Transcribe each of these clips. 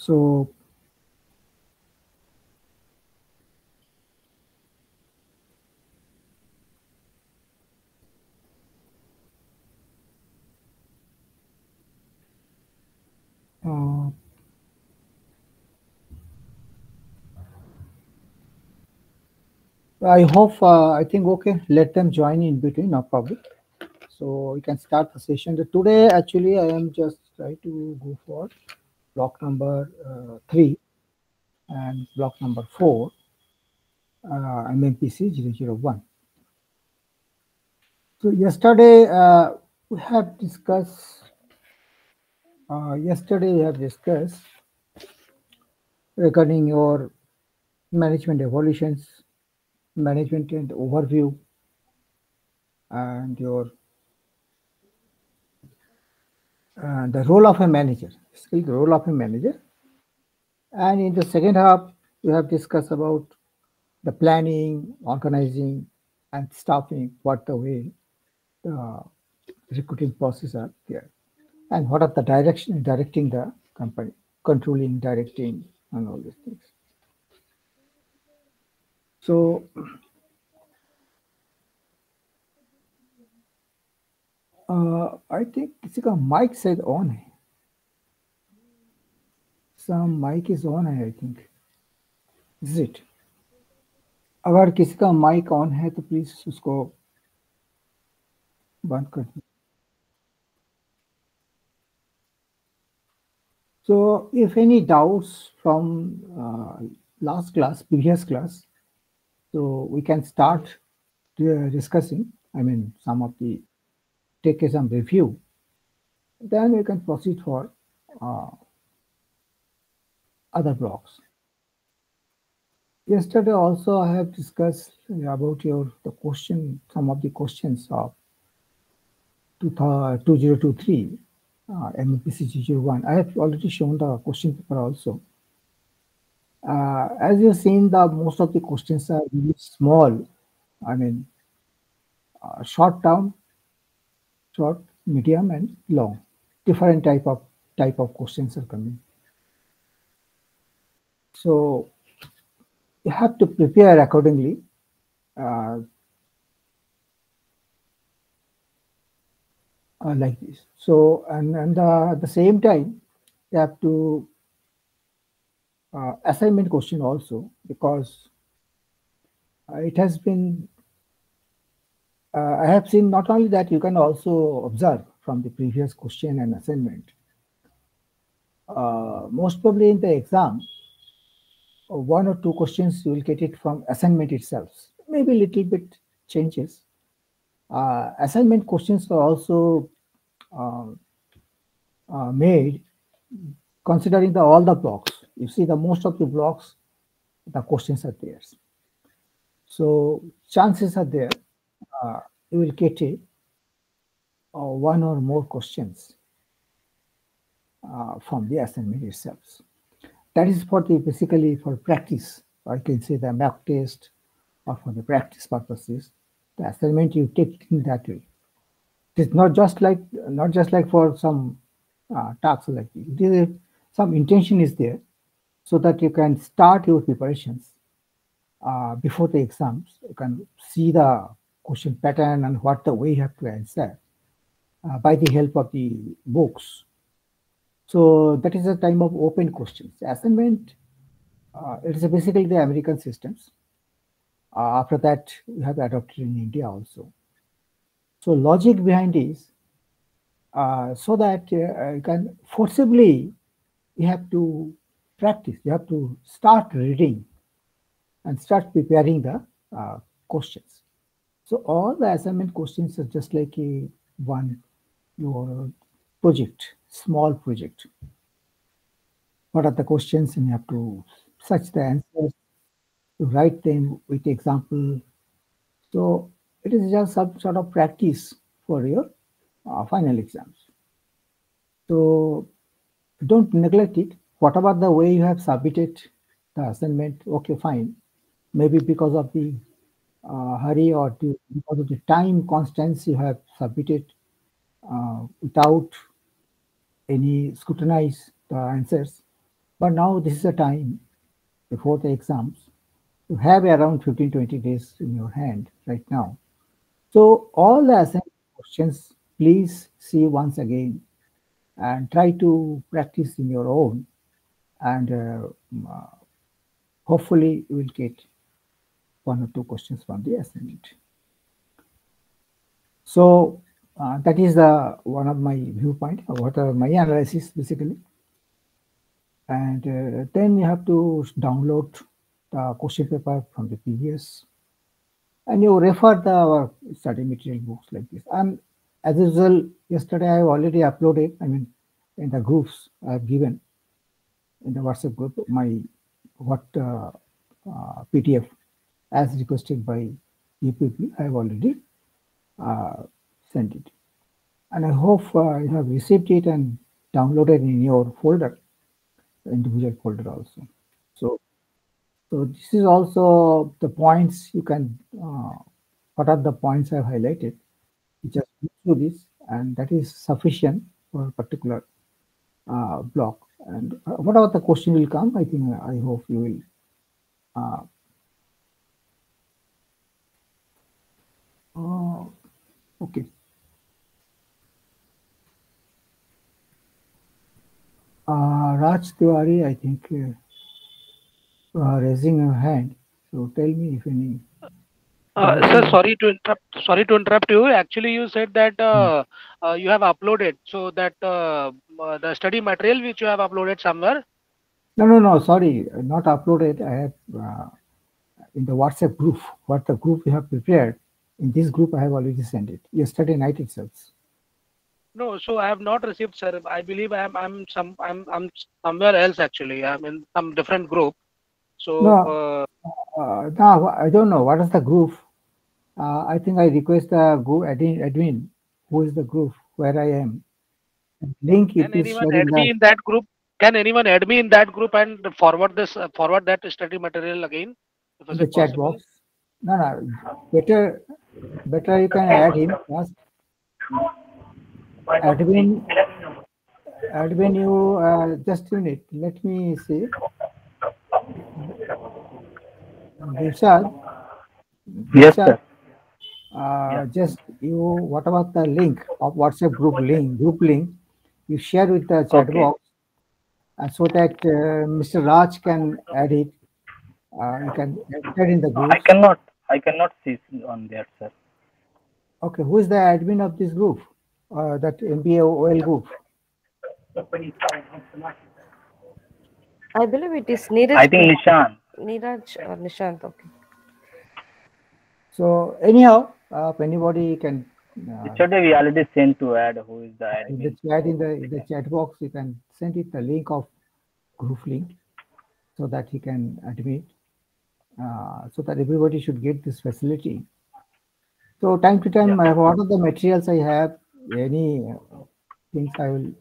So uh, I hope, I think, okay, let them join in between, no problem. So we can start the session. Today, actually, I am just trying to go for block number 3 and block number 4, MMPC 001. So yesterday, we have discussed, regarding your management evolutions, management and overview, and your the role of a manager, basically the role of a manager. And in the second half, we have discussed about the planning, organizing, and staffing, what the way the recruiting process are there, and what are the direction directing the company, controlling, directing, and all these things. So I think किसी का mic शायद on है. Some mic is on है, I think. Is it? अगर किसी का mic on है तो please उसको बंद कर दो. So if any doubts from last class, previous class, so we can start discussing. I mean, some of the take some review. Then we can proceed for uh, other blocks. Yesterday also I have discussed about the question, some of the questions of 2023 MPC 001. I have already shown the question paper also. As you've seen, the most of the questions are really small. I mean, short term, short, medium, and long. Different type of questions are coming. So you have to prepare accordingly. Like this. So and at the same time, you have to assignment question also, because it has been. I have seen not only that, you can also observe from the previous question and assignment. Most probably in the exam, one or two questions you will get it from assignment itself. Maybe little bit changes. Assignment questions are also uh, made considering all the blocks. You see, the most of the blocks, the questions are there. So chances are there you will get one or more questions from the assignment itself. That is for the basically for practice. I can say the mock test, or for the practice purposes. The assignment you take in that way. It's not just like for some tasks like this. Some intention is there, so that you can start your preparations before the exams. You can see the question pattern and what the way you have to answer by the help of the books. So that is a time of open questions. Assignment, it is basically the American systems. After that, we have adopted in India also. So logic behind is so that you can forcibly, you have to practice. You have to start reading and start preparing the questions. So all the assignment questions are just like your project, small project. What are the questions, and you have to search the answers, to write them with example. So it is just some sort of practice for your final exams. So don't neglect it. Whatever the way you have submitted the assignment, okay, fine. Maybe because of the hurry, or because of the time constraints, you have submitted without any scrutinize the answers. But now this is a time before the exams. You have around 15-20 days in your hand right now. So all the assignment questions, please see once again and try to practice in your own, and uh, hopefully you will get one or two questions from the assignment. So that is the one of my viewpoint, what are my analysis basically. And then you have to download the question paper from the previous, and you refer the study material books like this. And as usual, yesterday I have already uploaded, I mean, in the groups I have given in the WhatsApp group, my what PDF as requested by you people. I have already uh, sent it, and I hope you have received it and downloaded in your folder, individual folder also. So, so this is also the points you can. What are the points I have highlighted? You just go through this, and that is sufficient for a particular block. And whatever the question will come, I think I hope you will. Okay. Raj Tiwari, I think, raising her hand. So tell me if any. Sir, sorry to interrupt. Sorry to interrupt you. Actually, you said that you have uploaded, so that the study material which you have uploaded somewhere. No, no, no. Sorry, not uploaded. I have in the WhatsApp group. What the group we have prepared. In this group, I have already sent it yesterday night itself. No, so I have not received, sir. I believe I'm somewhere else actually. I'm in some different group. So No, no, I don't know what is the group. I think I request the group admin, who is the group where I am. Link can it is anyone shared in add me the in that group? Can anyone add me in that group and forward that study material again, if is it chat possible? box. No, no, better you can add him first. Admin, admin, you just a minute. Let me see. Dilshad, Yes, Dilshad, sir. Yeah. just you, what about the link of WhatsApp group link, you share with the chat Okay. box so that Mr. Raj can add it. You can enter in the I groups. cannot. I cannot see on there, sir. Okay, who is the admin of this group? That MBA OL group? I believe it is I think Nishan. Neeraj or Nishant. Okay. So anyhow, if anybody can Yesterday we already sent to add who is the in the admin. chat in the chat box, you can send it the link of group link so that he can admit, so that everybody should get this facility. So time to Yeah. time, what are the materials I have? Any things I will.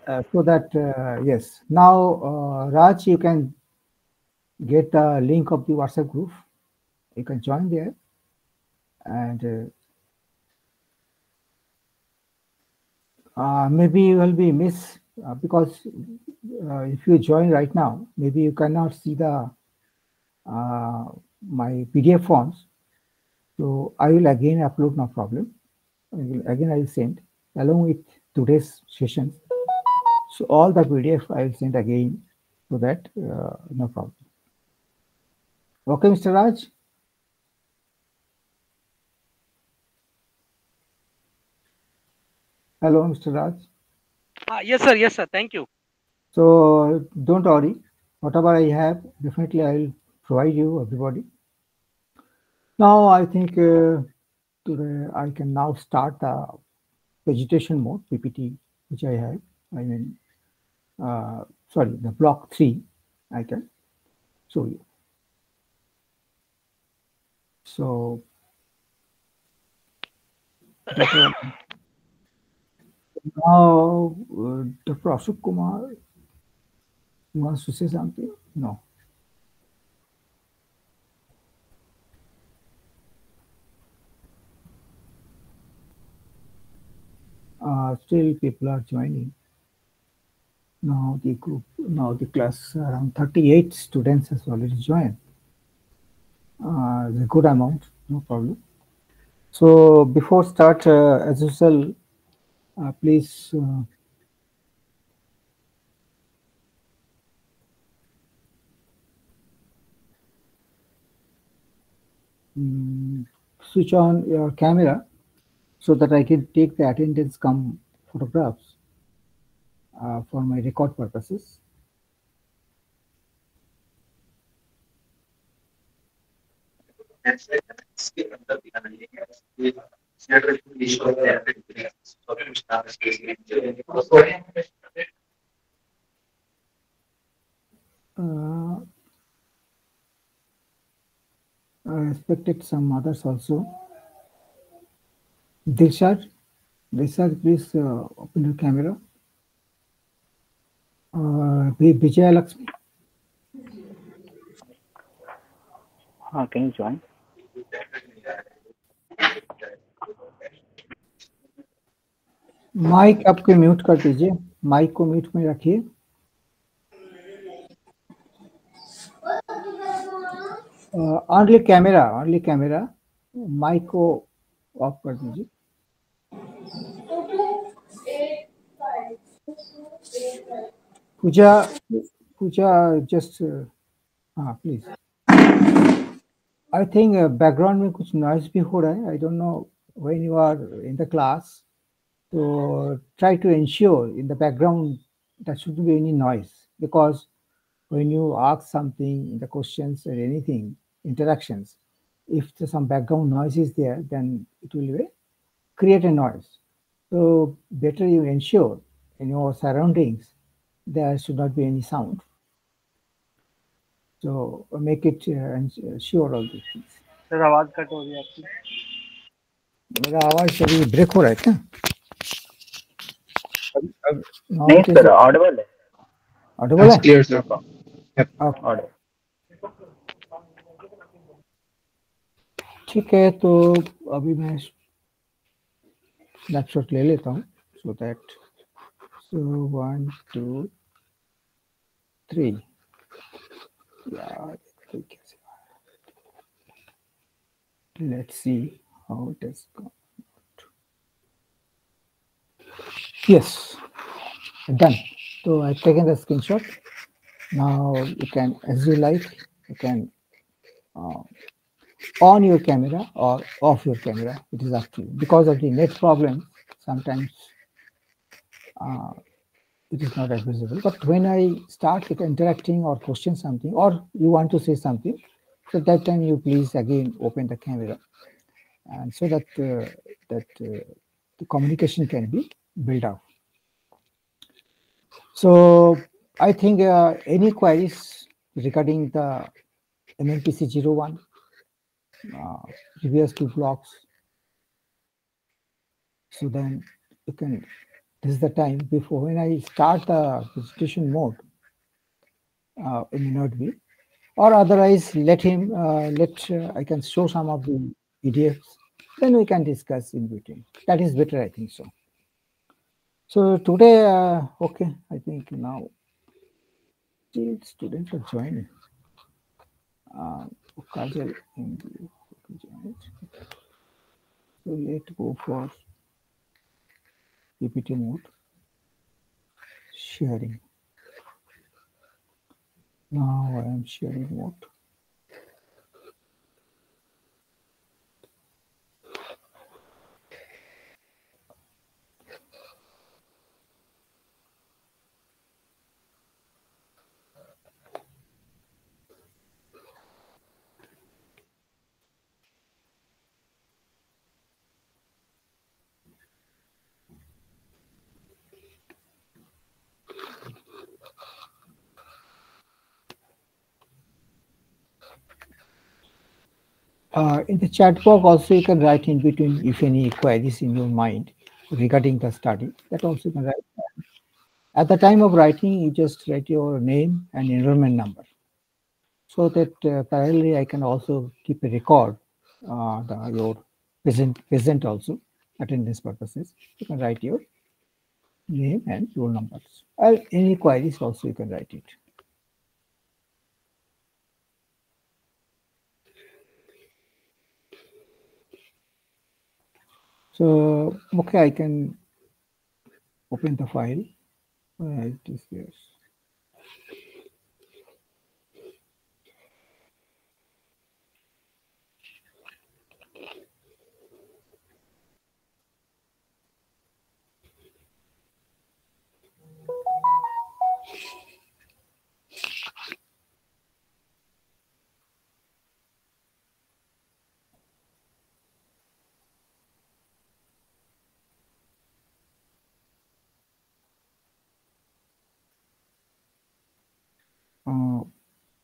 Uh, so that yes. Now, Raj, you can get the link of the WhatsApp group. You can join there, and maybe you will be miss because if you join right now, maybe you cannot see the uh, my PDF forms. So I will again upload, no problem. Again, I will send along with today's session. So all the PDF I will send again, so that no problem. Okay, Mr. Raj. Hello, Mr. Raj. Yes, sir. Yes, sir. Thank you. So don't worry. Whatever I have, definitely I will provide you everybody. Now I think today I can now start the vegetation mode PPT which I have. I mean, sorry, the block 3 I can show you. So Dr. Now Dr. Ashok Kumar wants to say something? No. Still people are joining. Now the class around 38 students has already joined. It's a good amount, no problem. So before start, as usual, please switch on your camera so that I can take the attendance come photographs for my record purposes. I expected some others also. Dilshad, please open your camera. Vijaya Lakshmi. Can you join? Mic आपके mute कर दीजिए, mic को mute में रखिए. Only camera, mic को off कर दीजिए. पूजा just please. I think background में कुछ noise भी हो रहा है. I don't know when you are in the class. So try to ensure in the background there shouldn't be any noise, because when you ask something in the questions or anything, interactions, if some background noise is there, then it will create a noise. So better you ensure in your surroundings there should not be any sound. So make it sure all these things. Sir आवाज cut हो रही है आपकी. मेरा आवाज अभी break हो रहा है क्या? नहीं सर, ऑडिबल है. ऑडिबल है? Clear sir. ऑडिबल. ठीक है, तो अभी मैं स्नैपशॉट ले लेता हूँ. सो दैट 1 2 3 यार कैसे. Let's see how it has gone. Yes, done. So I've taken the screenshot. Now you can, as you like, you can on your camera or off your camera. It is up to you. Because of the net problem, sometimes it is not as visible. But when I start interacting or question something, or you want to say something, so that time you please again open the camera, and so that the communication can be built up. So I think any queries regarding the MMPC 01, previous 2 blocks. So then you can, this is the time before when I start the presentation mode, it may not be. Or otherwise, let him, I can show some of the PDFs, then we can discuss in between. That is better, I think so. So today, okay, I think now still students are joining. Kajal, so let's go for PPT mode, sharing. Now I am sharing mode. In the chat box also you can write in between if any queries in your mind regarding the study, that also you can write. At the time of writing, you just write your name and enrollment number, so that parallelly I can also keep a record your present also attendance purposes. You can write your name and roll numbers. Or any queries also you can write it. So, okay, I can open the file. It is there.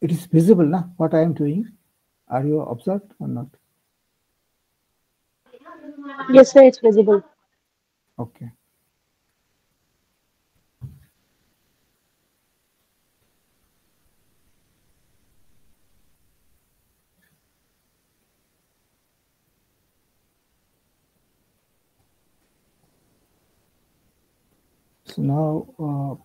It is visible now what I am doing. Are you observed or not? Yes, sir, it's visible. Okay. So now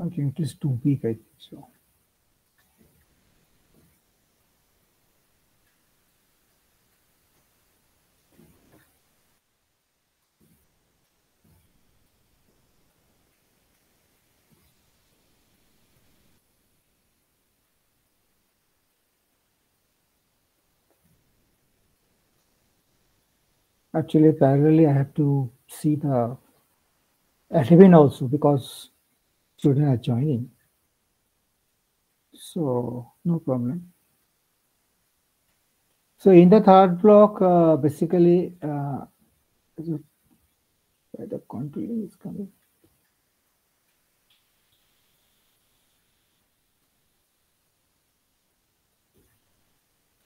okay, it is too big, I think so. Actually, parallelly, I have to see the admin also because students are joining. So no problem. So in the third block, basically, where the controlling is coming.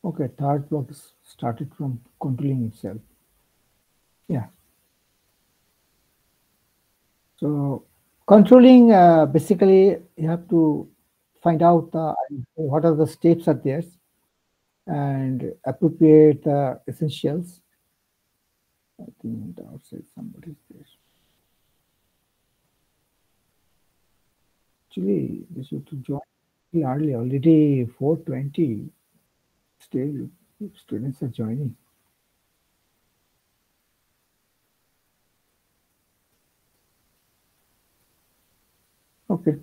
Okay, third block is started from controlling itself. Yeah. So controlling, basically, you have to find out what are the steps are there and appropriate the essentials. I think outside somebody is there. Actually, they should to join early, already 4:20. Still, students are joining. Okay.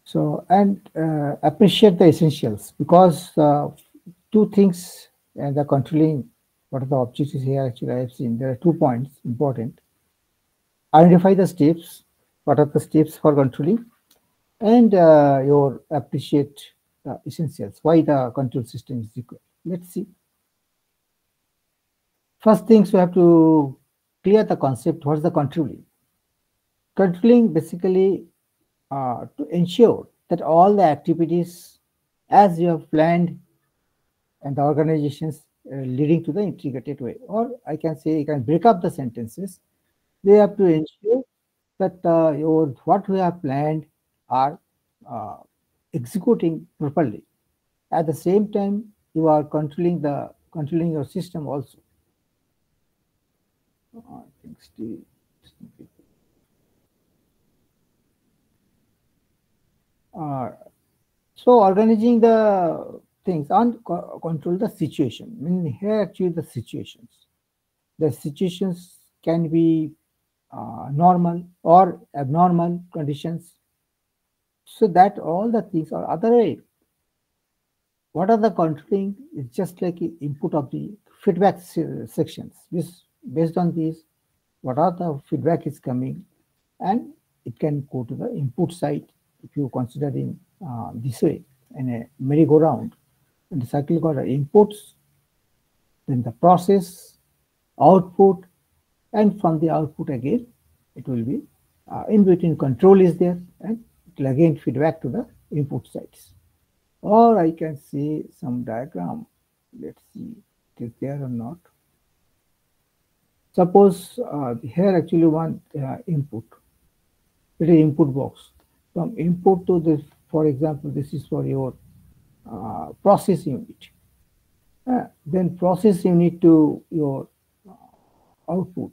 So, and appreciate the essentials because two things and the controlling what are the objectives here actually I have seen. There are 2 points important. Identify the steps, what are the steps for controlling, and your appreciate the essentials, why the control system is required. Let's see. First things we have to clear the concept, what's the controlling? Controlling basically to ensure that all the activities as you have planned and the organizations leading to the integrated way, or I can say you can break up the sentences. They have to ensure that your what we have planned are uh, executing properly. At the same time, you are controlling your system also. I think so organizing the things and control the situation. I mean, here actually the situations. The situations can be normal or abnormal conditions. So that all the things are other way. What are the controlling? It's just like input of the feedback sections. This based on these, what are the feedback is coming, and it can go to the input side if you consider in this way. in a merry-go-round. And the cycle got inputs, then the process, output, and from the output again, it will be in between control is there, and it will again feedback to the input sides. Or I can see some diagram. Let's see it is there or not. Suppose here actually one input. It is input box. From input to this, for example, this is for your process unit. Then process unit to your output.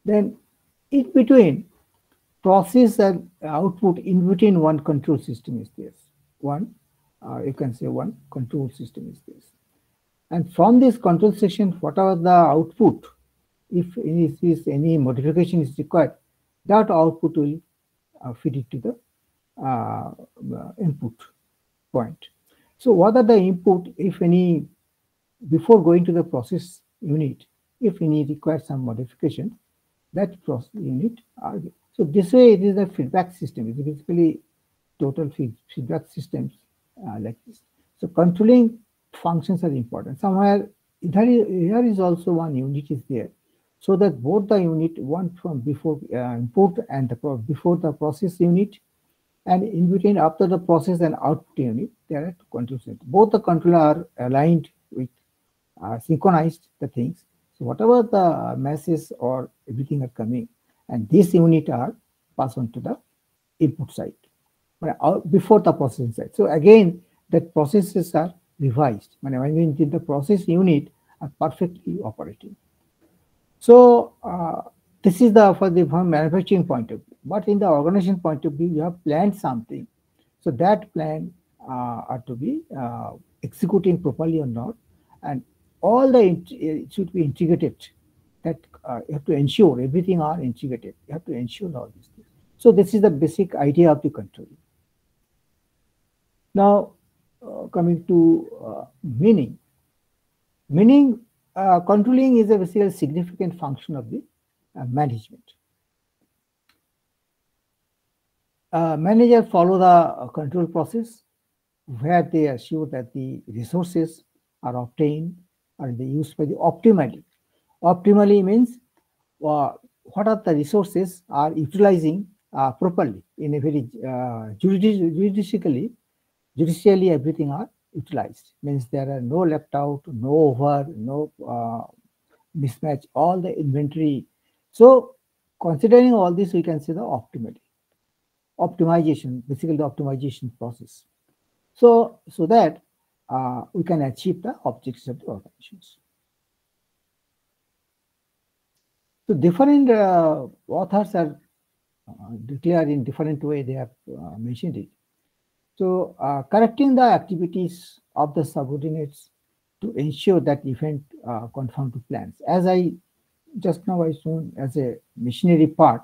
Then in between process and output, in between one control system is this. One, you can say one control system is this. And from this control section, whatever the output, if any modification is required, that output will feed it to the input point. So what are the input, if any, before going to the process unit, if any requires some modification, that process unit are. So this way it is a feedback system. It is basically total feedback systems like this. So controlling functions are important. Somewhere here is also one unit is there, so that both the unit, one from before input and before the process unit, and in between after the process and output unit, there are two control systems. Both the controller are aligned with synchronized the things. So whatever the masses or everything are coming, and this unit are passed on to the input side, but before the processing side. So again, that processes are revised. When I mean the process unit are perfectly operating. So this is from manufacturing point of view. But in the organization point of view, you have planned something. So that plan are to be executing properly or not, and all it should be integrated. That you have to ensure everything are integrated. You have to ensure all these things. So this is the basic idea of the control. Now coming to meaning. Controlling is a basically significant function of the management. Managers follow the control process where they assure that the resources are obtained and they used by the optimally. Optimally means what are the resources are utilizing properly in a very judicially everything are utilized. Means there are no left out, no over, no mismatch, all the inventory. So considering all this, we can say the optimally. Optimization, basically the optimization process. So that we can achieve the objectives of the organizations. So different authors are declared in different way, they have mentioned it. So correcting the activities of the subordinates to ensure that event conform to plans. As I just now I shown as a machinery part,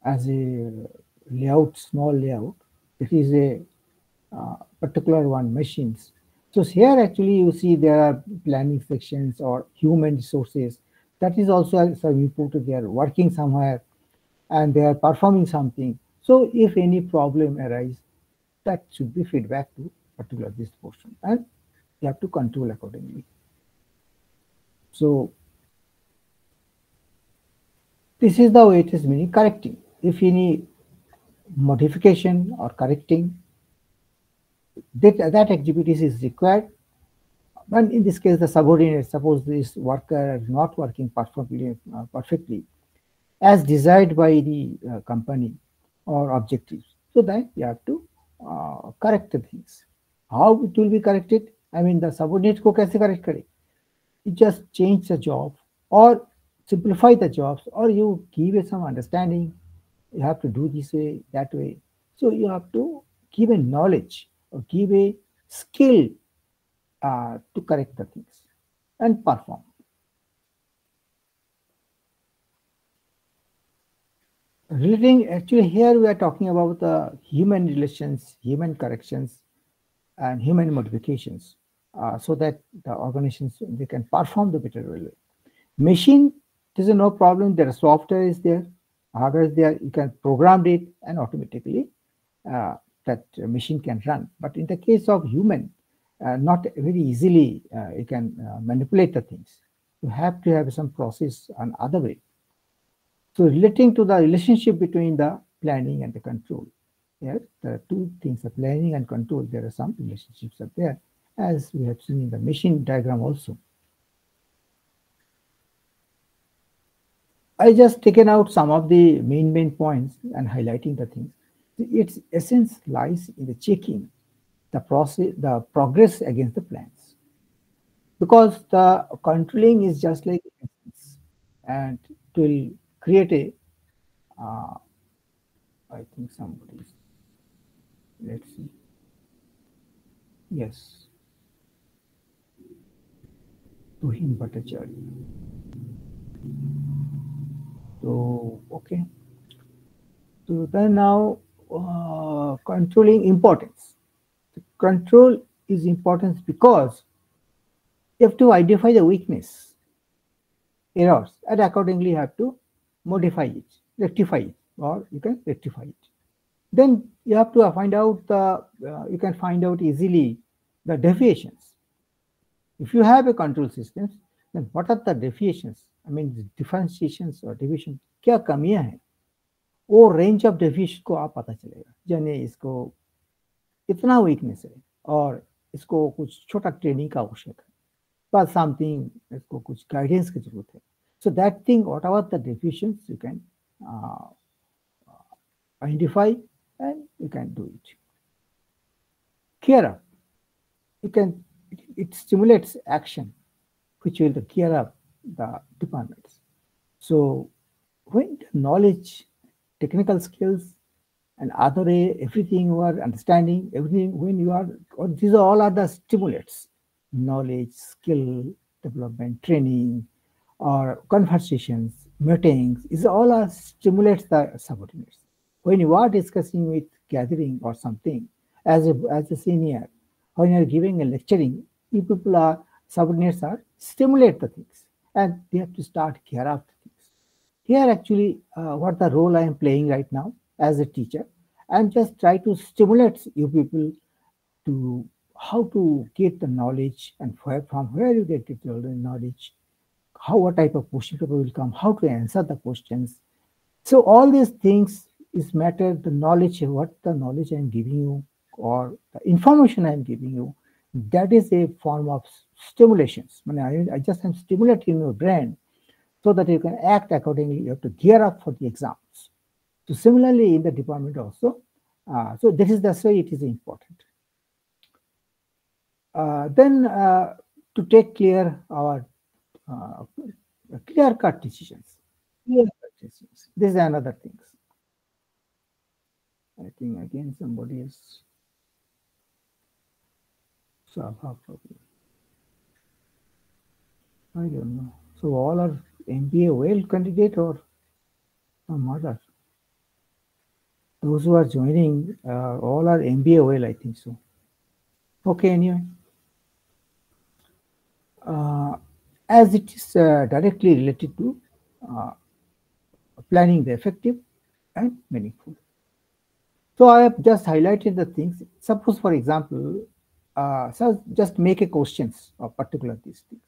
as a layout, small layout, it is a particular one machines. So here actually you see there are planning sections or human resources. That is also some input. They are working somewhere and they are performing something. So if any problem arises, that should be feedback to particular this portion, and you have to control accordingly. So this is the way it is meaning correcting. If any modification or correcting, that activities is required. But in this case, the subordinate, suppose this worker is not working perfectly as desired by the company or objectives. So that you have to correct the things. How it will be corrected? I mean, the subordinate ko kaise correct kare? You just change the job or simplify the jobs, or you give it some understanding. You have to do this way, that way. So you have to give a knowledge or give a skill to correct the things and perform. Relating, actually here we are talking about the human relations, human corrections, and human modifications, so that the organizations, they can perform the better way. Machine, there's no problem. There software is there, hardware is there. You can program it and automatically the that machine can run. But in the case of human, not very easily you can manipulate the things. You have to have some process on other way. So relating to the relationship between the planning and the control, yes, there are two things, the planning and control, there are some relationships are there, as we have seen in the machine diagram also. I just taken out some of the main points and highlighting the things. Its essence lies in the checking the process, the progress against the plans, because the controlling is just like essence, and it will create a. I think somebody. Let's see. Yes. Tuhin Bhattacharya. So okay. So then now controlling importance. Control is important because you have to identify the weakness, errors, and accordingly have to modify it, rectify it, or you can rectify it. Then you have to find out the, you can find out easily the deviations. If you have a control system, then what are the deviations? I mean, the differentiations or deviation, क्या कमियां हैं? वो range of deviation को आप पता चलेगा, यानी इसको इतना वीकनेस है और इसको कुछ छोटा ट्रेनिंग का आवश्यक है, but something इसको कुछ गाइडेंस की जरूरत है. So that thing, whatever the deficiencies, you can identify and you can do it. Gear up. You can, it stimulates action, which will gear up the departments. So when knowledge, technical skills, and other everything you are understanding, everything when you are, these are all are the stimulates, knowledge, skill, development, training, or conversations, meetings, is all are stimulates the subordinates. When you are discussing with gathering or something, as a senior, when you are giving a lecturing, you people are, subordinates are stimulate the things, and they have to start gear up the things. Here actually, what the role I am playing right now as a teacher, I'm just try to stimulate you people to how to get the knowledge and from where you get the knowledge, what type of question paper will come, how to answer the questions. So all these things is matter, the knowledge, what the knowledge I'm giving you or the information I'm giving you, that is a form of stimulations. I just am stimulating your brain so that you can act accordingly. You have to gear up for the exams. So similarly in the department also, so this is the way it is important. Then to take clear our clear-cut decisions. This is another thing. I think again somebody is problem. I don't know. So all are MBA OL candidate or some other? Those who are joining, all are MBA OL, I think so. Okay, anyway. As it is directly related to planning the effective and meaningful. So I have just highlighted the things. Suppose, for example, so just make a questions of particular these things.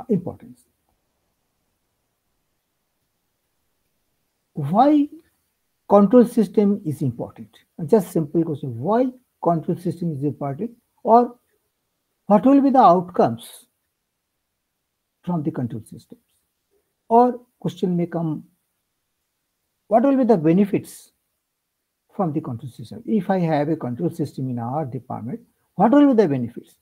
Importance. Why control system is important? Just simple question. Why control system is important, or what will be the outcomes from the control systems? Or question may come, what will be the benefits from the control system? If I have a control system in our department, what will be the benefits?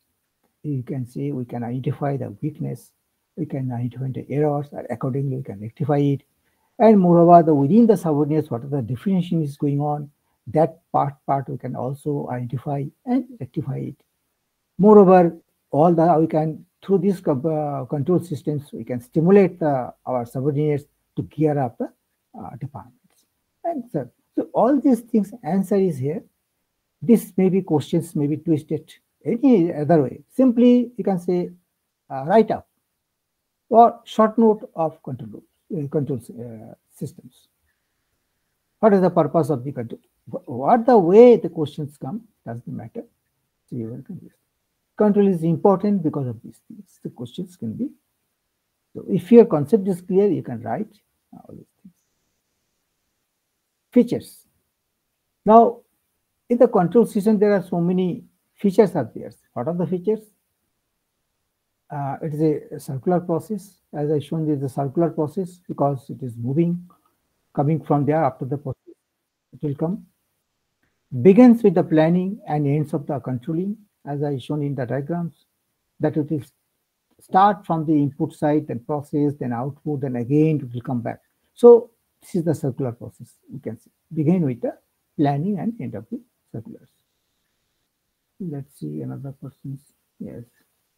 You can say we can identify the weakness, we can identify the errors, and accordingly we can rectify it. And moreover, within the subordinates, what are the definition is going on, that part we can also identify and rectify it. Moreover, all the we can, through these control systems, we can stimulate our subordinates to gear up the departments. And so all these things, answer is here. This may be questions, may be twisted any other way. Simply, you can say write up or short note of control systems. What is the purpose of the control? what the way the questions come doesn't matter. So you will confuse. Control is important because of these things. The questions can be. So if your concept is clear, you can write all these things. Features. Now, in the control system, there are so many features are there. What are the features? It is a circular process. As I shown, this is a circular process because it is moving, coming from there after the process. It will come. Begins with the planning and ends of the controlling, as I shown in the diagrams. That it will start from the input side, then process, then output, then again it will come back. So this is the circular process. You can see. Begin with the planning and end of the circulars. Let's see another person's. Yes,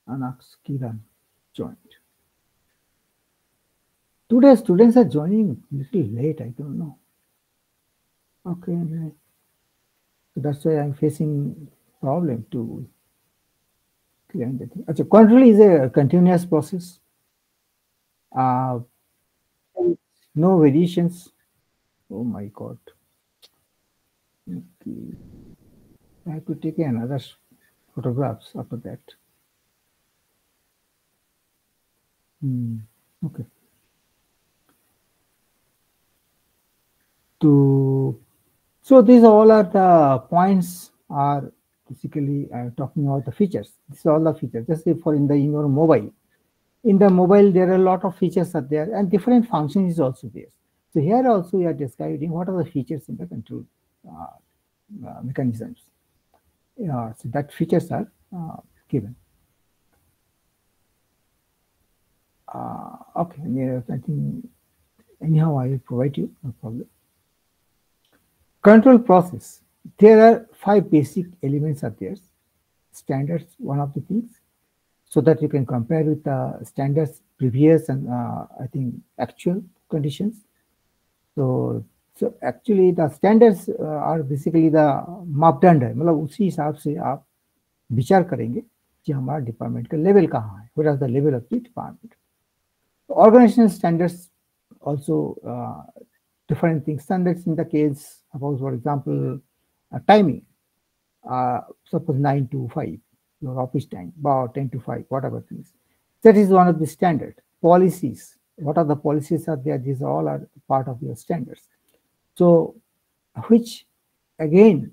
Anax Kiran joined. Today students are joining a little late. I don't know. Okay, so that's why I'm facing problem to clear the thing. Okay, control is a continuous process. No variations. Oh my God. Okay. I have to take another photographs after that. Okay. So these all are the points are basically talking about the features. These are all the features. Just for in your mobile. In the mobile, there are a lot of features are there and different functions is also there. So here also we are describing what are the features in the control mechanisms. So that features are given. Okay, yeah, I think anyhow I will provide you, no problem. Control process. There are 5 basic elements are there. Standards, one of the things, so that you can compare with the standards previous and I think actual conditions. So actually the standards are basically the मापदंड है, मतलब उसी हिसाब से आप विचार करेंगे कि हमारा डिपार्टमेंट का लेवल कहाँ है, what is the level of the department. Organizational standards also different things. Standards in the case, suppose for example, timing. Suppose 9 to 5, your office time, about 10 to 5, whatever things. That is one of the standard. Policies. What are the policies are there? These all are part of your standards. So, which again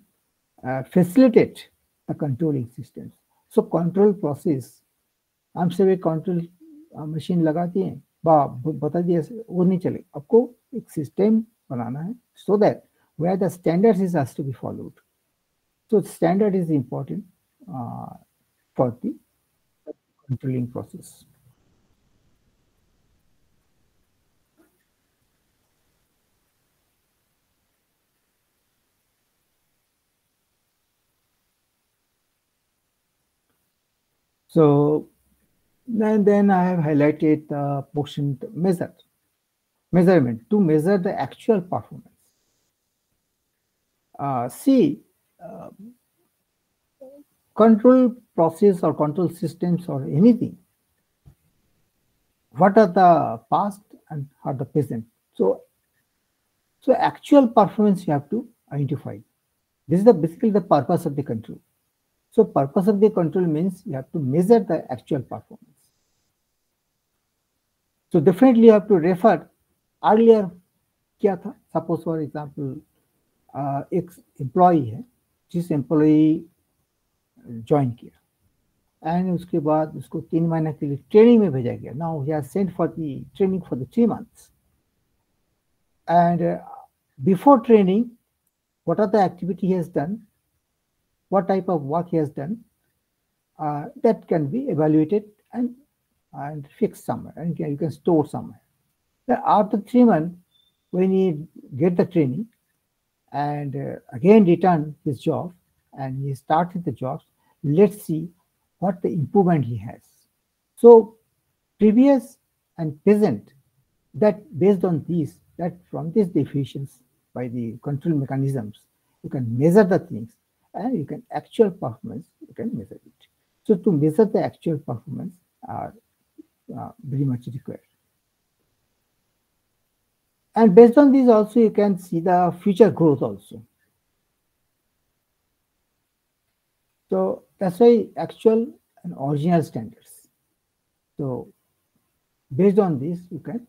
facilitate the controlling systems. So, control process. हम सब एक control machine लगाती हैं, बता दिया वो नहीं चले, आपको एक सिस्टम बनाना है so that where the standards is has to be followed. So standard is important for the controlling process. So and then I have highlighted the portion measurement to measure the actual performance. Control process or control systems or anything, what are the past and are the present. So actual performance you have to identify. This is basically the purpose of the control. So purpose of the control means you have to measure the actual performance. So definitely you have to refer earlier क्या था. Suppose for example एक employee है, जिस employee join किया and उसके बाद उसको 3 महीने के लिए ट्रेनिंग में भेजा गया. Now he has sent for the training for the 3 months and before training what are the activity he has done, what type of work he has done, that can be evaluated and fixed somewhere and you can store somewhere. Then after 3 months when he get the training and again return his job and he started the jobs, let's see what the improvement he has. So previous and present, that based on these, that from these definitions by the control mechanisms, you can measure the things and you can actual performance, you can measure it. So to measure the actual performance are very much required. And based on these also you can see the future growth also. SI actual and original standards. So based on this, you can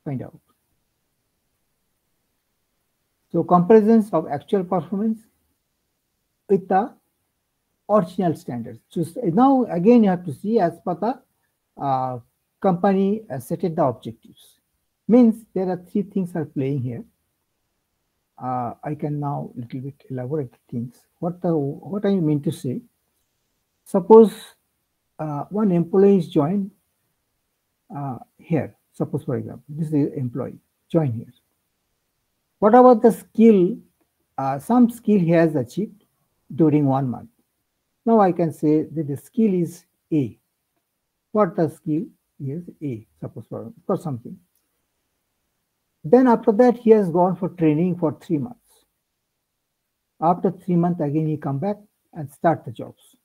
find out. So comparisons of actual performance with the original standards. So now again you have to see as per the company set the objectives. Means there are three things are playing here. I can now little bit elaborate things. What I mean to say? Suppose one employee is joined here. Suppose for example, this is employee join here. What about the skill? Some skill he has achieved during 1 month. Now I can say that the skill is A. What the skill is A, suppose for something. Then after that, he has gone for training for 3 months. After 3 months, again he come back and start the jobs.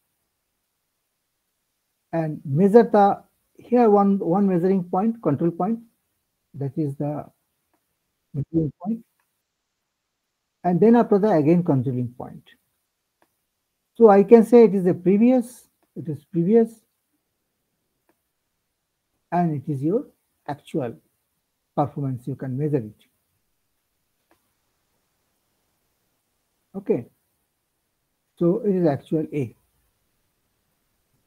And measure the, here one measuring point, control point, that is the measuring point. And then after that, again controlling point. So I can say it is previous, and it is your actual performance. You can measure it. Okay. So it is actual A.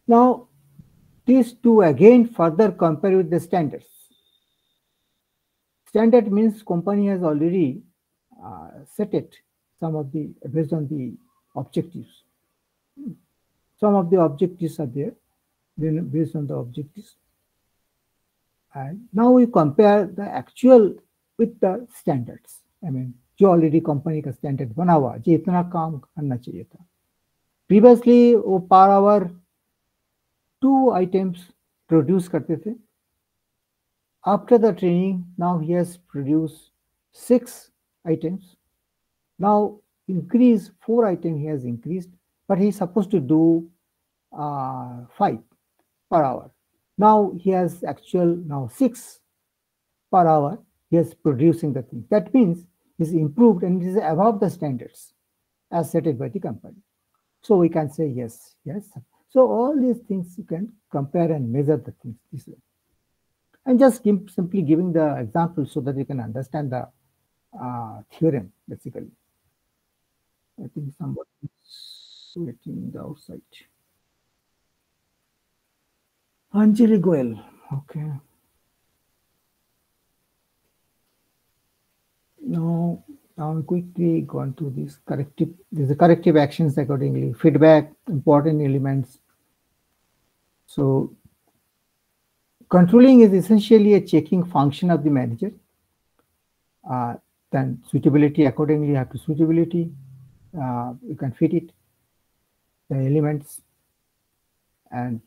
Now, these two again further compare with the standards. Standard means company has already set it, some of the, based on the objectives. Some of the objectives are there, then based on the objectives. And now we compare the actual with the standards. I mean, जो already company का standard बना हुआ, जो इतना काम करना चाहिए था. Previously वो per hour 2 items produce करते थे. After the training, now he has produced 6 items. Now increase 4 items he has increased, but he's supposed to do 5 per hour. Now he has actual now 6 per hour. He is producing the thing. That means he's improved and it is above the standards as set by the company. So we can say yes, yes. So all these things you can compare and measure the things this way. And just simply giving the example so that you can understand the theorem basically. I think somebody is waiting in the outside. Anjali Goel, okay. Now quickly gone to this corrective. There's a corrective actions accordingly. Feedback, important elements. So controlling is essentially a checking function of the manager. Then suitability accordingly. You have to suitability. You can fit it. The elements and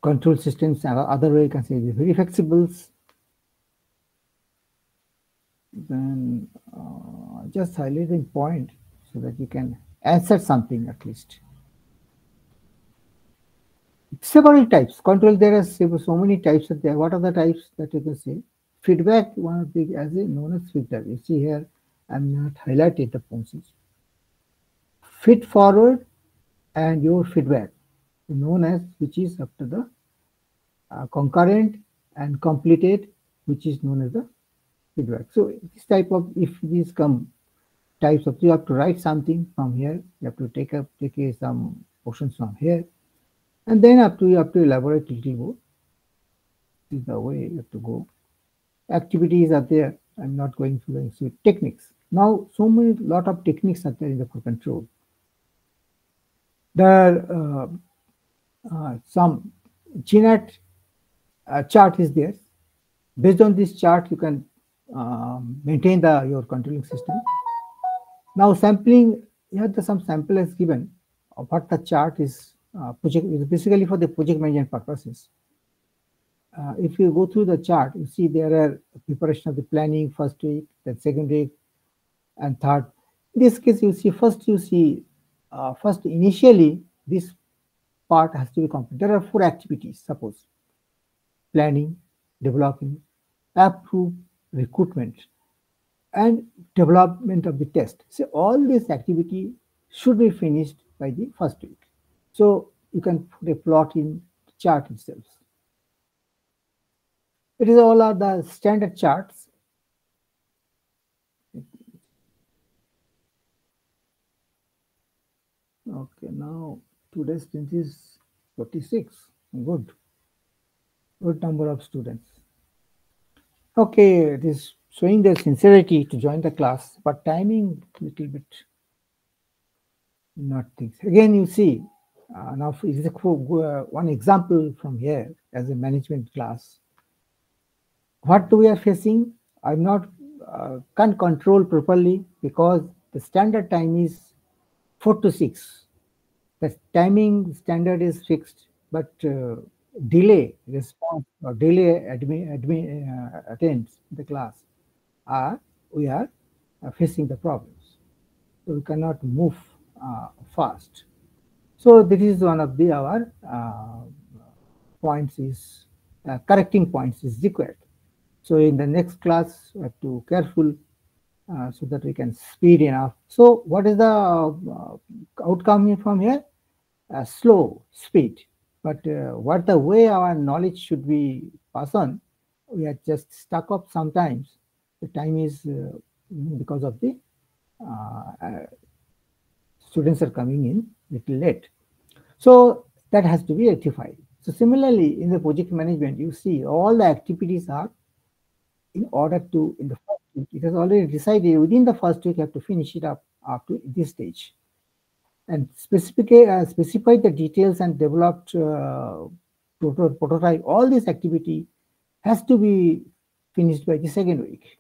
control systems. Other way you can say very flexible. Then just highlighting point so that you can answer something at least. Several types control. There are so many types of there. What are the types that you can say? Feedback, one of the as a known as feedback. You see here, I'm not highlighted the points. Feed forward and your feedback, known as which is after the concurrent and completed, which is known as the feedback. So this type of, if these come types of, you have to write something from here. You have to take some portions from here, and then you have to elaborate a little more. This is the way you have to go. Activities are there. I'm not going through the techniques. Now, so many lot of techniques are there in the for control. There some GNAT chart is there. Based on this chart, you can maintain your controlling system. Now sampling, you have some sample is given of what the chart is basically for the project management purposes. If you go through the chart, you see there are preparation of the planning, first week, then second week, and third. In this case, first initially this part has to be complete. There are 4 activities, suppose. Planning, developing, approve, recruitment, and development of the test. So all this activity should be finished by the first week. So you can put a plot in chart itself. It is all are the standard charts. Okay, now today's strength is 46. Good. Good number of students. Okay, it is showing their sincerity to join the class, but timing little bit not things. Again, you see, now is one example from here as a management class. What we are facing, I'm not can't control properly because the standard time is 4 to 6. The timing standard is fixed, but delay response or delay attends the class, we are facing the problems. So we cannot move fast. So this is one of the our points is correcting points is required. So in the next class, we have to careful so that we can speed enough. So what is the outcome from here? Slow speed. But what the way our knowledge should be passed on, we are just stuck up sometimes. The time is because of the students are coming in little late. So that has to be rectified. So similarly, in the project management, you see all the activities are in order to, in the first week, it has already decided within the first week you have to finish it up to this stage. And specify the details and developed prototype. All this activity has to be finished by the second week.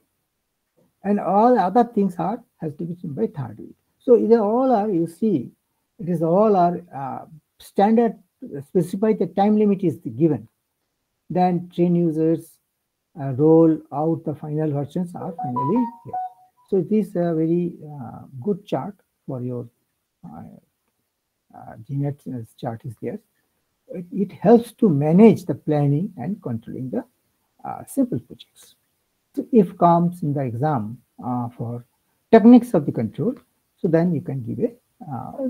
And all other things has to be done by third week. So they all are, you see, it is all are standard, specified the time limit is given. Then train users roll out the final versions are finally here. So this is a very good chart for your GNet chart is there. It helps to manage the planning and controlling the simple projects. So if comes in the exam for techniques of the control, so then you can give a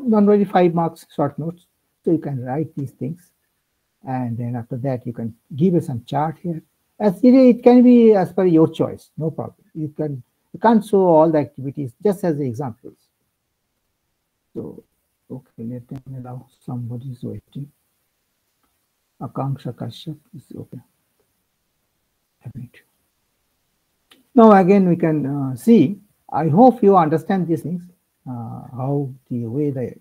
non-very 5 marks short notes. So you can write these things, and then after that you can give some chart here. As it can be as per your choice, no problem. You can't show all the activities just as the examples. So okay, let them allow somebody is waiting. Akanksha Kashyap is okay. Now again we can see. I hope you understand these things. How the way the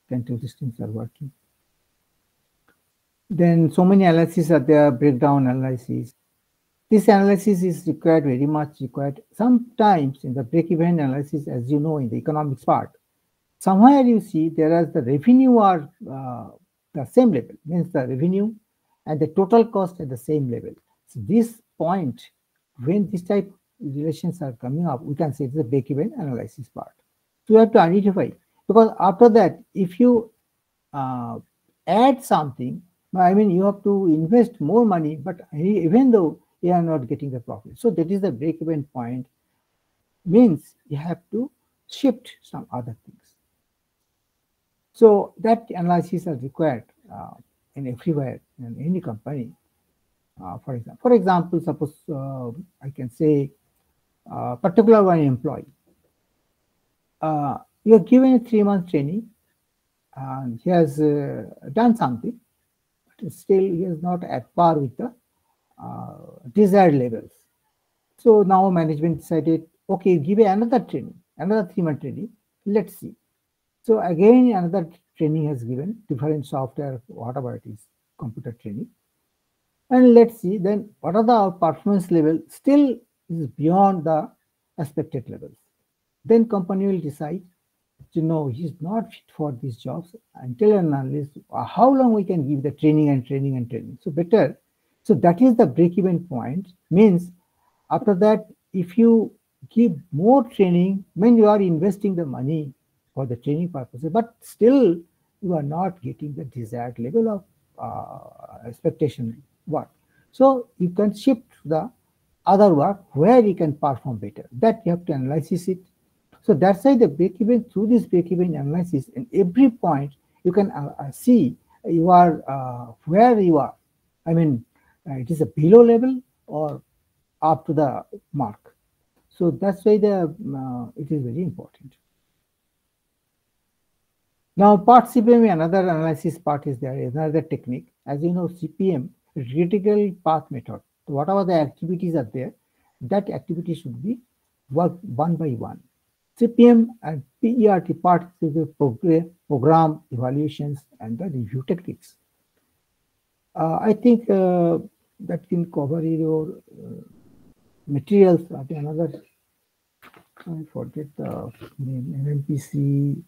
control systems are working. Then so many analyses are there, breakdown analysis. This analysis is required, very much required. Sometimes in the break-even analysis, as you know, in the economics part, somewhere you see there is the revenue are the same level, means the revenue and the total cost at the same level. So this point, when this type of relations are coming up, we can say it's the break-even analysis part. So you have to identify, because after that, if you add something, I mean, you have to invest more money, but even though you are not getting the profit. So that is the break-even point, means you have to shift some other things. So that analysis is required in everywhere, in any company. For example, suppose I can say particular one employee. You are given a 3-month training, and he has done something, but still he is not at par with the desired levels. So now management decided, okay, give another training, another 3-month training. Let's see. So again, another training has given, different software, whatever it is, computer training. And let's see then what are the performance level still is beyond the expected levels. Then company will decide, you know, he's not fit for these jobs until and unless how long we can give the training and training and training. So better. So that is the break-even point, means after that, if you give more training, when you are investing the money for the training purposes, but still you are not getting the desired level of expectation work. So you can shift the other work where you can perform better. That you have to analyze it. So that's why the break-even, through this break-even analysis, in every point, you can see you are where you are. I mean, it is a below level or up to the mark. So that's why it is very important. Now, part CPM, another analysis part is there, another technique. As you know, CPM, critical path method. So whatever the activities are there, that activity should be worked one by one. CPM and PERT part is the program evaluations and the review techniques. I think that can cover your materials. Another, I forget the name, MMPC.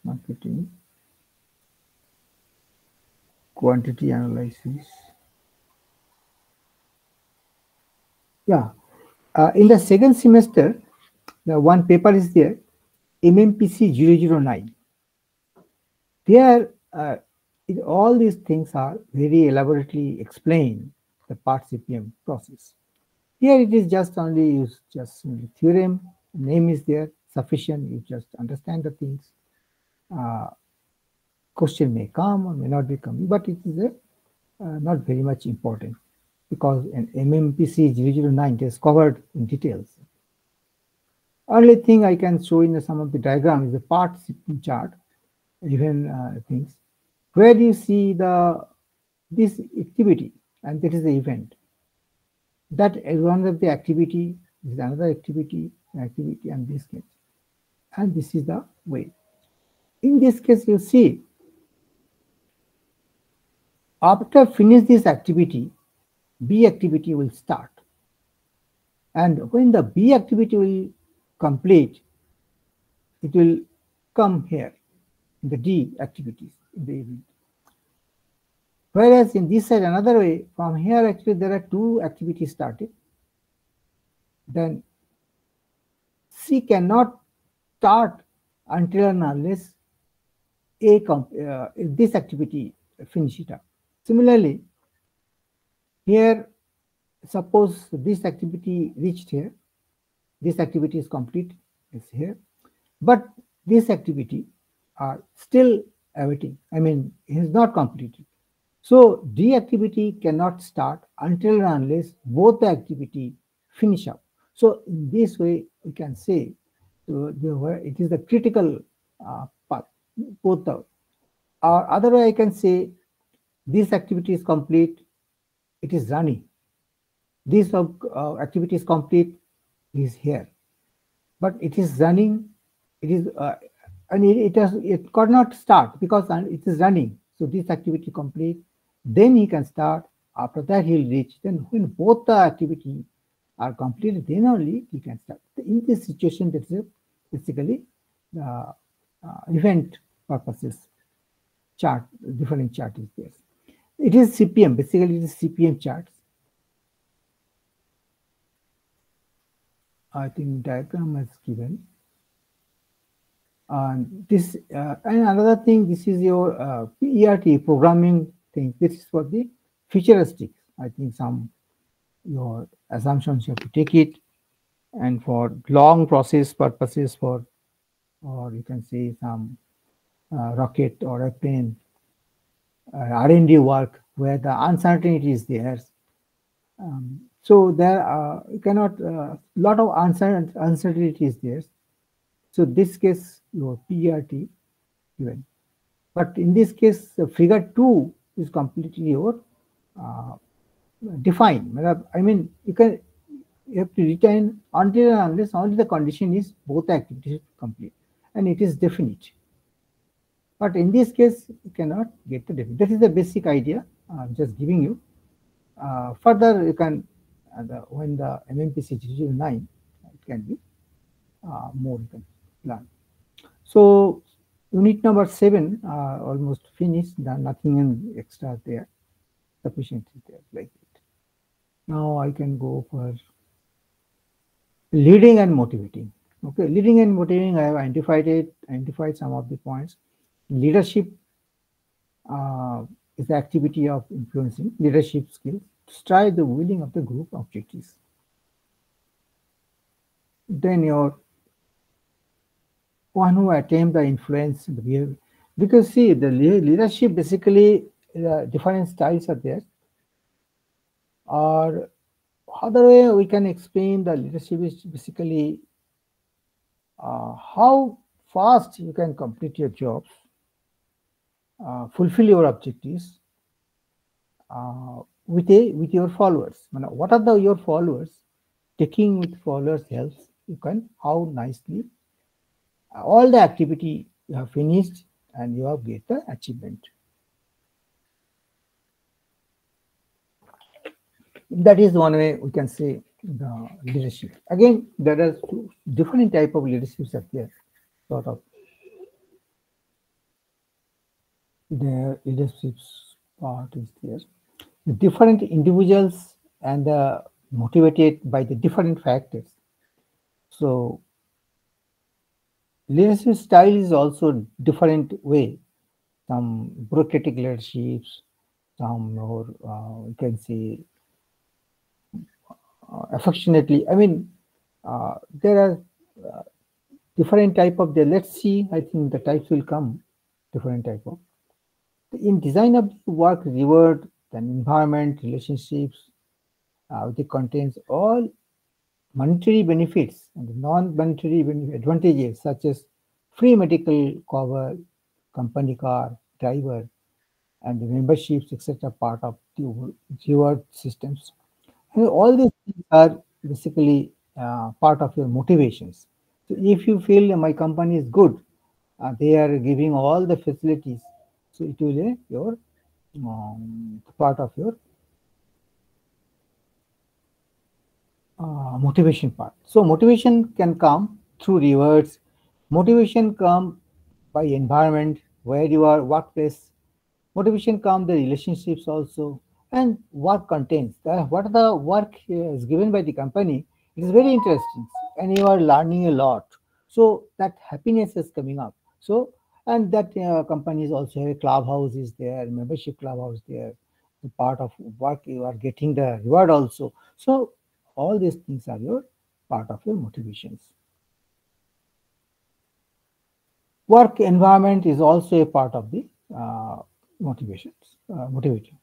Marketing, quantity analysis. Yeah, in the second semester, the one paper is there, MMPC 009. There, all these things are very elaborately explained, the part CPM process. Here it is just only use just theorem, name is there, sufficient, you just understand the things. Question may come or may not be coming, but it is not very much important because an MMPC 009 is covered in details. Only thing I can show in some of the diagram is the part chart, even things. Where do you see this activity, and that is the event. That is one of the activity, is another activity, and this case. And this is the way. In this case, you see, after finish this activity, B activity will start. And when the B activity will complete, it will come here in the D activities in the event. Whereas in this side, another way, from here actually there are two activities started. Then C cannot start until and unless this activity finish it up. Similarly, here, suppose this activity reached here, this activity is complete, is here, but this activity are still awaiting. I mean, it is not completed. So D activity cannot start until and unless both the activity finish up. So in this way, we can say it is the critical path, both the. Or other way I can say this activity is complete, it is running. This activity is complete, is here. But it is running, it is, and it could not start because it is running. So this activity complete, then he can start. After that, he will reach. Then when both the activity are completed, then only he can start. In this situation, that's basically the event purposes chart, different chart is there. It is CPM, basically it is CPM charts. I think diagram is given. And this and another thing, this is your PERT programming thing. This is for the futuristic. I think some your assumptions you have to take it, and for long process purposes, for or you can say some rocket or a plane R&D work where the uncertainty is there. So there you cannot lot of uncertainty is there. So this case your PERT given, but in this case figure 2 is completely your defined. I mean you have to retain until and unless only the condition is both activities complete, and it is definite. But in this case, you cannot get the definite. That is the basic idea. I'm just giving you. Further, you can when the MMPC 009, it can be more you can learn. So unit number 7 almost finished. Nothing extra there. Sufficient there like it. Now I can go for leading and motivating. Okay, leading and motivating. I have identified some of the points. Leadership is the activity of influencing leadership skills to strive the willing of the group objectives. then your one who attain the influence the behavior. Because see, the leadership basically different styles are there. Or other way we can explain the leadership is basically how fast you can complete your jobs, fulfill your objectives with your followers. What are your followers? Taking with followers helps. You can how nicely all the activity you have finished and you have get the achievement. That is one way we can say the leadership. Again, there are two different type of leaderships are there. Sort of the leadership's part is there. The different individuals and motivated by the different factors. So leadership style is also different way. Some bureaucratic leaderships, some more you can say affectionately. I mean, there are different type of the. Let's see. I think the types will come different type of. In design of the work, reward, then environment, relationships, it contains all monetary benefits and non-monetary advantages such as free medical cover, company car, driver, and the memberships, etc. part of the reward systems. And all these things are basically part of your motivations. So if you feel my company is good, they are giving all the facilities, so it will be your part of your motivation part. So motivation can come through rewards. Motivation come by environment where you are workplace. Motivation come the relationships also and work contains. What the work is given by the company, it is very interesting and you are learning a lot. So that happiness is coming up. So and that companies also have a clubhouse is there, membership clubhouse there. The part of work you are getting the reward also. So all these things are your part of your motivations. Work environment is also a part of the motivations, motivating.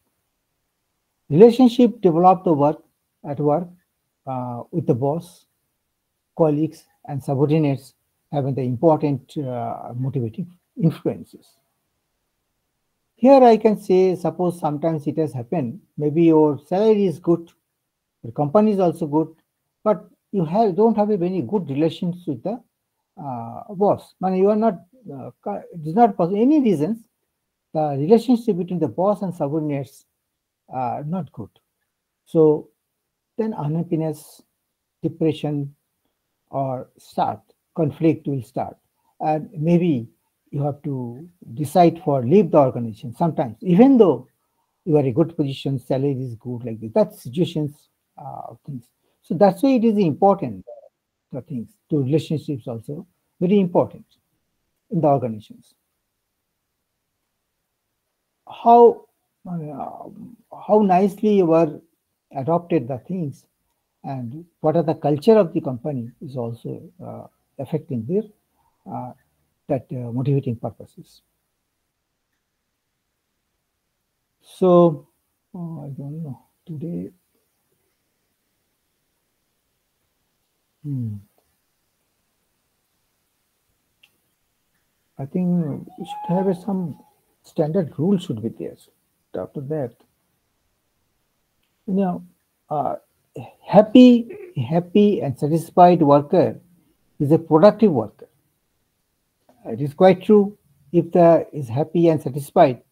Relationship develop the work at work with the boss, colleagues, and subordinates having the important motivating influences. Here I can say, suppose sometimes it has happened, maybe your salary is good, your company is also good, but you don't have a very good relations with the boss. Man, you are not, it is not possible, any reasons, the relationship between the boss and subordinates are not good. So then unhappiness, depression, or start, conflict will start. And maybe you have to decide for leave the organization sometimes, even though you are a good position, salary is good, like this. That situations things. So that's why it is important, the things, to relationships also, very important in the organizations. How how nicely you are adopted the things and what are the culture of the company is also affecting their uh, that motivating purposes. So I don't know today. hmm, I think we should have some standard rules should be there. After that, you know, uh, happy and satisfied worker is a productive worker. It is quite true. If the is happy and satisfied,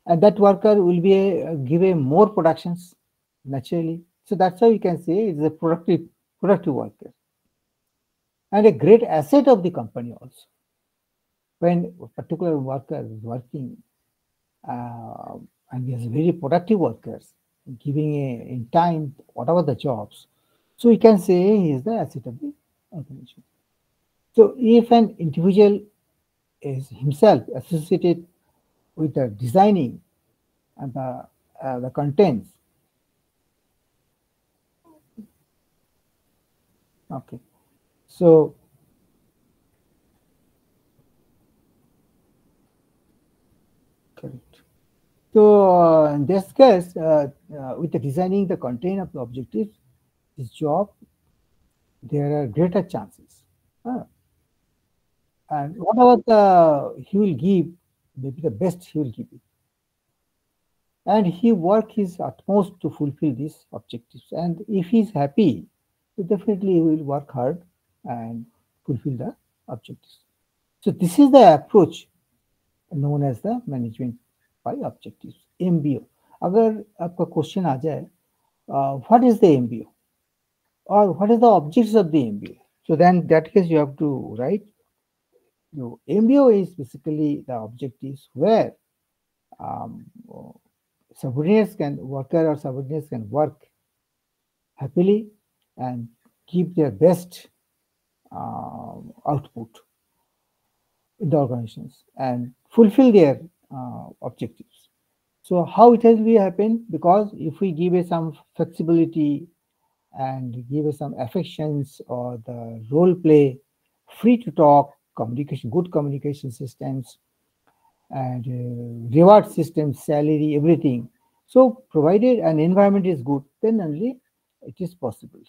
and that worker will be give a more productions naturally. So that's how you can say it's a productive worker and a great asset of the company also. When a particular worker is working uh, and he has very productive workers, giving in time whatever the jobs, so we can say he is the asset of the organization. So if an individual is himself associated with the designing and the contents, okay. So correct. So in this case, with the designing the content of the objectives, this job, there are greater chances. And what about he will give, maybe the best he will give it. And he work his utmost to fulfill these objectives. And if he's happy, so definitely he will work hard and fulfill the objectives. So this is the approach known as the management by objectives, MBO. अगर आपका question आ जाए, what is the MBO or what is the objects of the MBO? So then that case you have to write. MBO is basically the objectives where subordinates can worker or subordinates can work happily and give their best output in the organizations and fulfill their objectives. So how it has to be happen? Because if we give some flexibility and give some affections or the role play, free to talk, communication, good communication systems, and reward systems, salary, everything. So provided an environment is good, then only it is possible.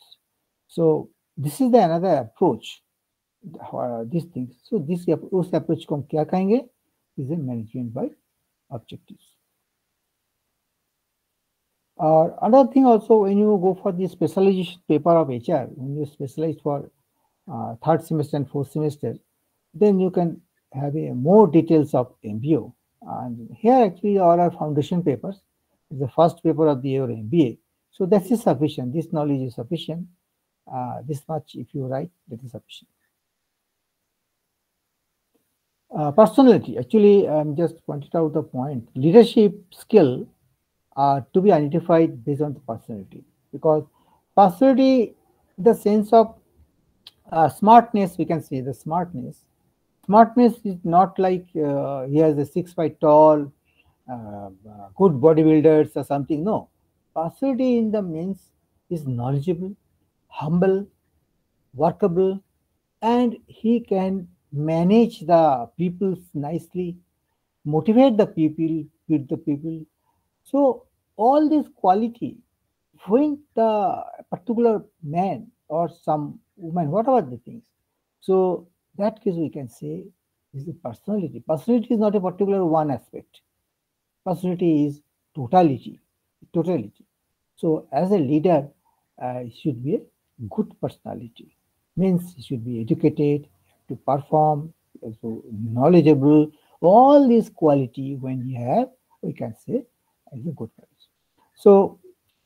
So this is the another approach. These things. So this approach को हम क्या कहेंगे? Is a management by objectives. Another thing also, when you go for the specialization paper of HR, when you specialize for third semester and fourth semester, then you can have more details of MBO. And here actually all our foundation papers. It's the first paper of the year MBA. So that is sufficient. This knowledge is sufficient. This much if you write, that is sufficient. Personality, actually, just pointed out the point. Leadership skill are to be identified based on the personality, because personality, the sense of smartness, we can say the smartness. Smartness is not like he has a 6 feet tall, good bodybuilders or something. No, personality in the means is knowledgeable, humble, workable, and he can manage the people nicely, motivate the people, with the people. So all this quality, when the particular man or some woman, whatever the things, so that case we can say is the personality. Personality is not a particular one aspect. Personality is totality. So as a leader, it should be a good personality. Means he should be educated, to perform, also knowledgeable. All these quality when you have, we can say is a good person. So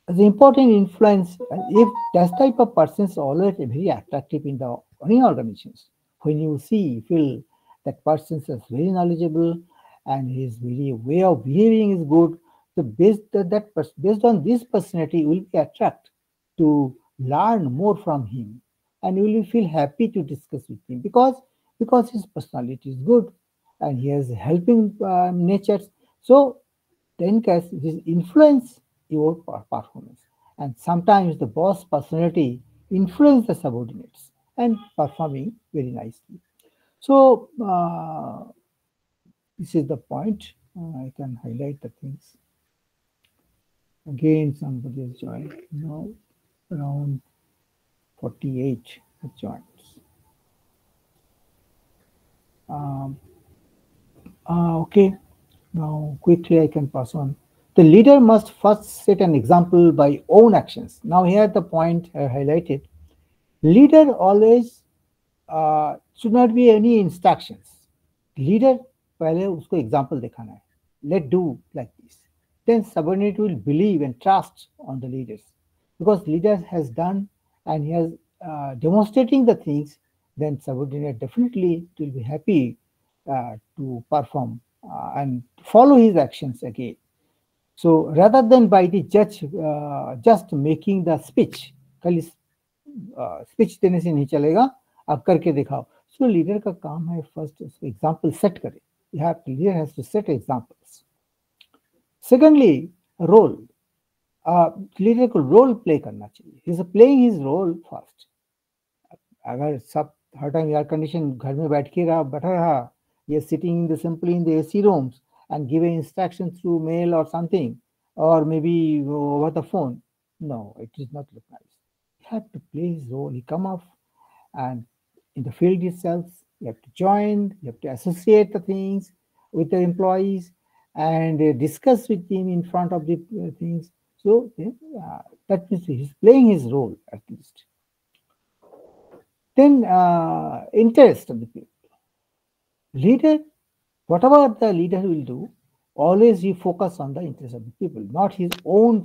the important influence, if that type of person is always very attractive in the any organizations, when you see, feel that person is very knowledgeable and his very way of behaving is good, so based on this personality, you will be attracted to learn more from him, and you will feel happy to discuss with him because his personality is good and he has helping natures. So then case this influence your performance, and sometimes the boss personality influence the subordinates and performing very nicely. So this is the point. I can highlight the things. Again, somebody has joined now. Around 48 joins. Okay, now quickly I can pass on. The leader must first set an example by own actions. Now here the point I highlighted. Leader always should not be any instructions. Leader पहले उसको example दिखाना है. Let do like this. Then subordinate will believe and trust on the leaders, because leader has done and he has demonstrating the things. Then subordinate definitely will be happy to perform and follow his actions again. So rather than by the judge just making the speech, खाली speech देने से नहीं चलेगा, आप करके दिखाओ. So leader का काम है first example set करे. Leader has to set examples. Secondly, role. Leader को role play करना चाहिए. He is playing his role first. अगर सब हर टाइम एयर कंडीशन घर में बैठा रहा, ये sitting in the simply in the AC rooms and giving instructions through mail or something, or maybe over the phone. No, it is not look nice. You have to play his role. He come off, and in the field itself, you have to join, you have to associate the things with the employees and discuss with him in front of the things. So that means he's playing his role at least. Then interest of the people. Leader, whatever the leader will do, always he focus on the interest of the people, not his own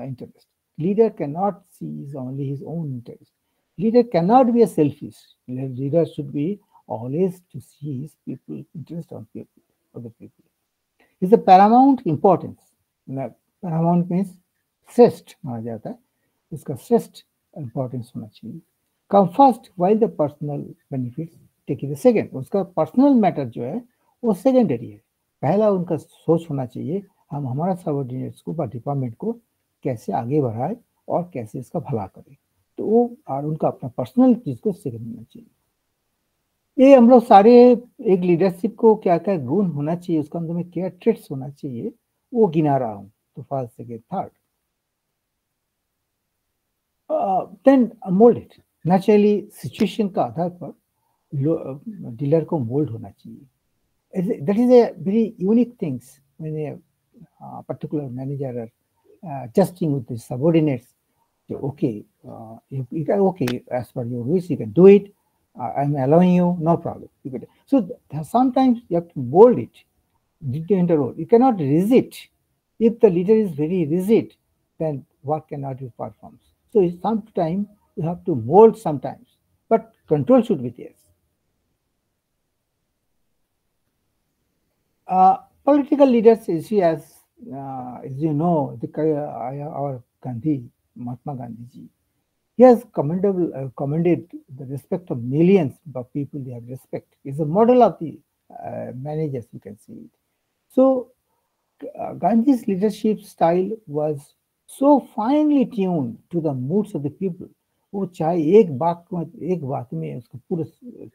interest. Leader cannot see only his own interest. Leader cannot be a selfish. Leader should be always to see his people interest on people of the people. Is the paramount importance. Paramount means श्रेष्ठ माना जाता है, इसका श्रेष्ठ importance होना चाहिए. Come first while the personal benefit take it second. उसका personal matter जो है वो सेकेंडरी है. पहला उनका सोच होना चाहिए हम हमारा सबऑर्डिनेट्स को डिपार्टमेंट को कैसे आगे बढ़ाए और कैसे इसका भला करें. तो वो और उनका अपना पर्सनल चीज को सेकेंड होना चाहिए. ये हम लोग सारे एक लीडरशिप को क्या क्या गुण होना चाहिए, उसका अंदर में क्या ट्रेट्स होना चाहिए वो गिना रहा हूँ. तो first second third. Then mold it. Naturally, situation का आधार पर डीलर को मोल्ड होना चाहिए. That is a very unique things when a particular manager adjusting with his subordinates. Okay, you can, okay, as per your wish, you can do it. I'm allowing you, no problem. So sometimes you have to mold it. You cannot resist. If the leader is very rigid, then work cannot be performed. So sometimes you have to mold sometimes, but control should be there. Political leaders, as you know, our Gandhi, Mahatma Gandhi ji, he has commended the respect of millions of people. They have respect. He's a model of the managers. You can see it. So Gandhi's leadership style was so finely tuned to the moods of the people. वो चाहे एक बात में उसको पूरे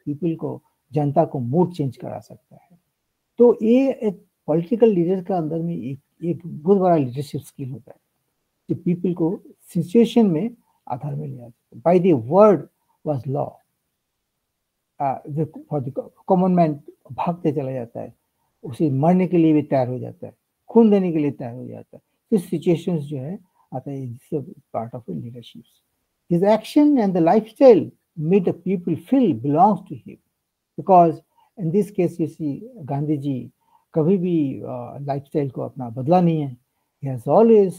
people को, जनता को mood change करा सकता है. तो ये एक पॉलिटिकल लीडर का अंदर में एक बहुत बड़ा लीडरशिप स्किल होता है कि पीपल को सिचुएशन में आधार में लिया जाता है. By the word was law. Common man भागते चला जाता है, उसे मरने के लिए भी तैयार हो जाता है, खून देने के लिए तैयार हो जाता है. This situations जो है आता है, this is part of the leadership. His action and the lifestyle made the people feel belongs to him, because in this case you see Gandhi ji कभी भी lifestyle को अपना बदला नहीं है. He has always,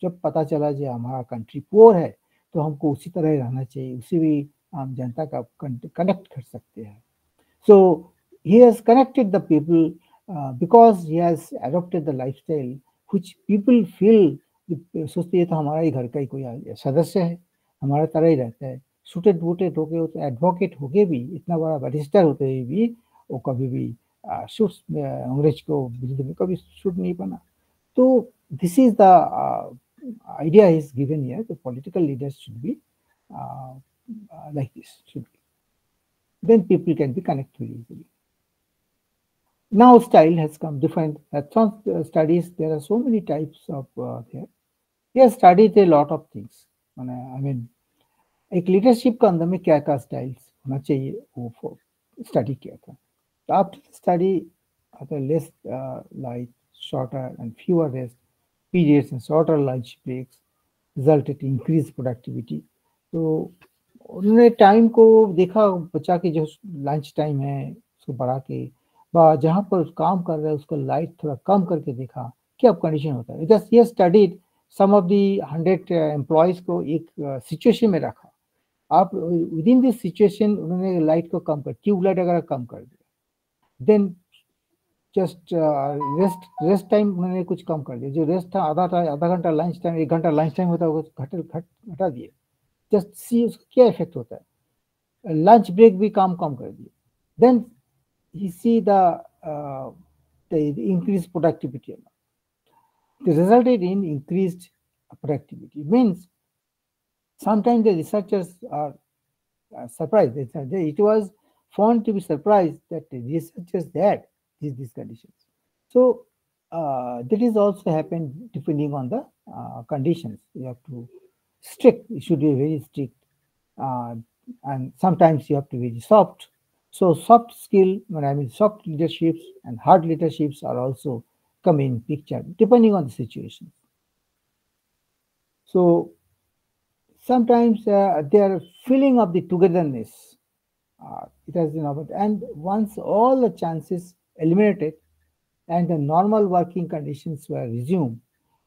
जब पता चला कि हमारा कंट्री पुअर है तो हमको उसी तरह रहना चाहिए, उसी भी हम जनता का कनेक्ट कर सकते हैं. So he has connected the people because he has adopted the lifestyle which people feel. सोचते हैं तो हमारा ही घर का ही कोई सदस्य है, हमारा तरह ही रहता है. सूटेड बूटेड होके, तो एडवोकेट होके भी, इतना बड़ा बैरिस्टर होते हुए भी वो कभी भी शूट अंग्रेज को विरुद्ध में कभी शूट नहीं बना. तो this is the idea is given here. The political leaders should be like this. Should be. Then people can be connected easily. Now style has come different. At some studies, there are so many types of there. He has studied a lot of things. I mean, एक leadership का अंदर में क्या क्या styles होना चाहिए वो study किया था. After study, less light, shorter and fewer rest periods and shorter lunch breaks resulted in increased productivity. तो उन्होंने टाइम को देखा, बच्चा के जो लंच टाइम है उसको बढ़ा के, जहाँ पर काम कर रहा है उसको लाइट थोड़ा कम करके देखा क्या कंडीशन होता है. जस्ट ये studied some of the 100 employees को एक सिचुएशन में रखा. आप विद इन दिस सिचुएशन उन्होंने लाइट को कम कर, ट्यूबलाइट वगैरह कम कर दिया. देन जस्ट रेस्ट टाइम उन्होंने कुछ कम कर दिया. जो रेस्ट था आधा घंटा लंच टाइम, 1 घंटा लंच टाइम होता है घटा दिए. जस्ट सी उसका क्या इफेक्ट होता है. लंच ब्रेक भी काम कम कर दिए. Then you see the increased productivity. It resulted in increased productivity. Means sometimes the researchers are surprised. It was found to be surprised that the researchers had these conditions. So that is also happened depending on the conditions. You have to strict. It should be very strict, and sometimes you have to be very soft. So soft skill, when I mean soft leaderships and hard leaderships are also come in picture depending on the situation. So sometimes their feeling of the togetherness, it has been about, and once all the chances eliminated and the normal working conditions were resumed,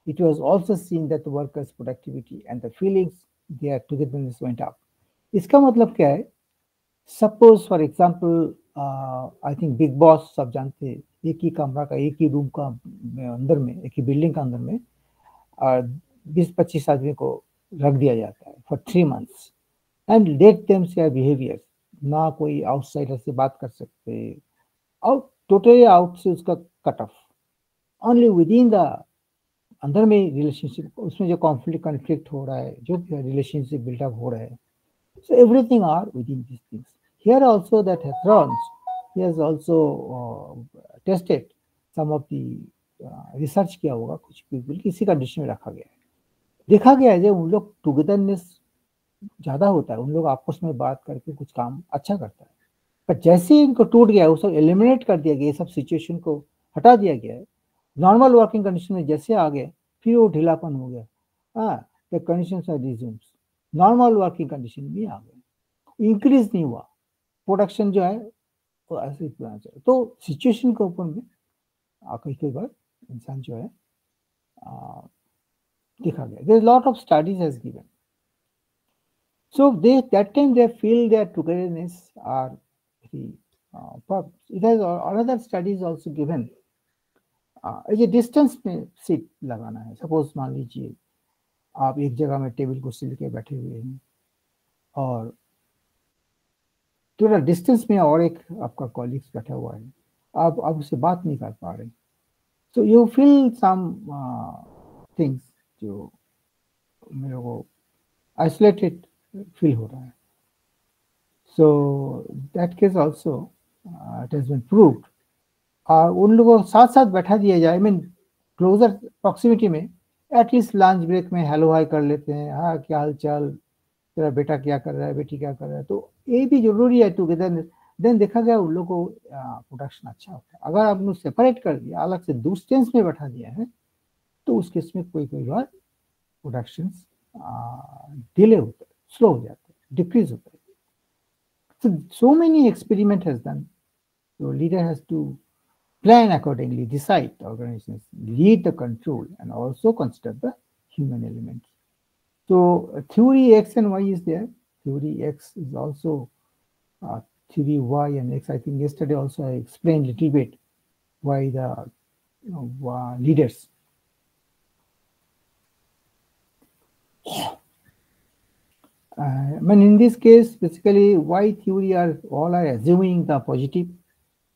it was also seen that the workers' productivity and the feelings, their togetherness went up. इसका मतलब क्या है? Suppose for example I think big boss सब जानते हैं, एक ही कमरा का, एक ही रूम का अंदर में, एक ही बिल्डिंग का अंदर में 20-25 आदमी को रख दिया जाता है for 3 months and let them share behaviour. ना कोई आउटसाइडर से बात कर सकते, आउट टोटली आउट से उसका cut off, only with in the अंदर में रिलेशनशिप, उसमें जो कॉन्फ्लिक्ट हो रहा है, जो रिलेशनशिप बिल्डअप हो रहा है, so everything are within these things. Here also that Hetrons, he has also tested some of the research किया होगा, कुछ people इसी कंडीशन में रखा गया है. देखा गया है जब उन लोग टुगेदरनेस ज्यादा होता है, उन लोग आपस में बात करके कुछ काम अच्छा करता है, पर जैसे ही इनको टूट गया, वो सब एलिमिनेट कर दिया गया, ये सब सिचुएशन को हटा दिया गया है, नॉर्मल वर्किंग कंडीशन में जैसे आ गए, फिर वो ढीलापन हो गया. The conditions are resumes, normal working condition भी आ गए, इंक्रीज नहीं हुआ, प्रोडक्शन जो है वो ऐसे ही होना चाहिए. तो सिचुएशन के ऊपर में कई बार इंसान जो है देखा गया. There is lot of studies has given. So that time they feel their togetherness are very it has another studies also given. ये डिस्टेंस में सीट लगाना है. सपोज मान लीजिए आप एक जगह में टेबल कुर्सी लेके बैठे हुए हैं और थोड़ा डिस्टेंस में और एक आपका कॉलीग्स बैठा हुआ है, आप उससे बात नहीं कर पा रहे. So you feel some things जो मेरे को आइसोलेटेड फील हो रहा है. So that case also it has been proved. उन लोगों को साथ साथ बैठा दिया जाए, आई मीन क्लोजर प्रॉक्सिमिटी में, एटलीस्ट लंच ब्रेक में हेलो हाई कर लेते हैं, हाँ क्या हाल चाल, तेरा बेटा क्या कर रहा है, बेटी क्या कर रहा है, तो ये भी जरूरी है टुगेदरनेस. देन देखा गया उन लोगों को प्रोडक्शन अच्छा होता है. अगर आपने सेपरेट कर दिया, अलग से डिस्टेंस में बैठा दिया है, तो उस केस में कोई बार प्रोडक्शन डिले होता है, स्लो हो जाता है, डिक्रीज होता है. So many experiment has done. So leader has to plan accordingly, decide the organizations, lead the control, and also consider the human elements. So theory X and Y is there. Theory X is also theory Y and X. I think yesterday also I explained a little bit why the leaders. I mean, in this case, basically, Y theory are all are assuming the positive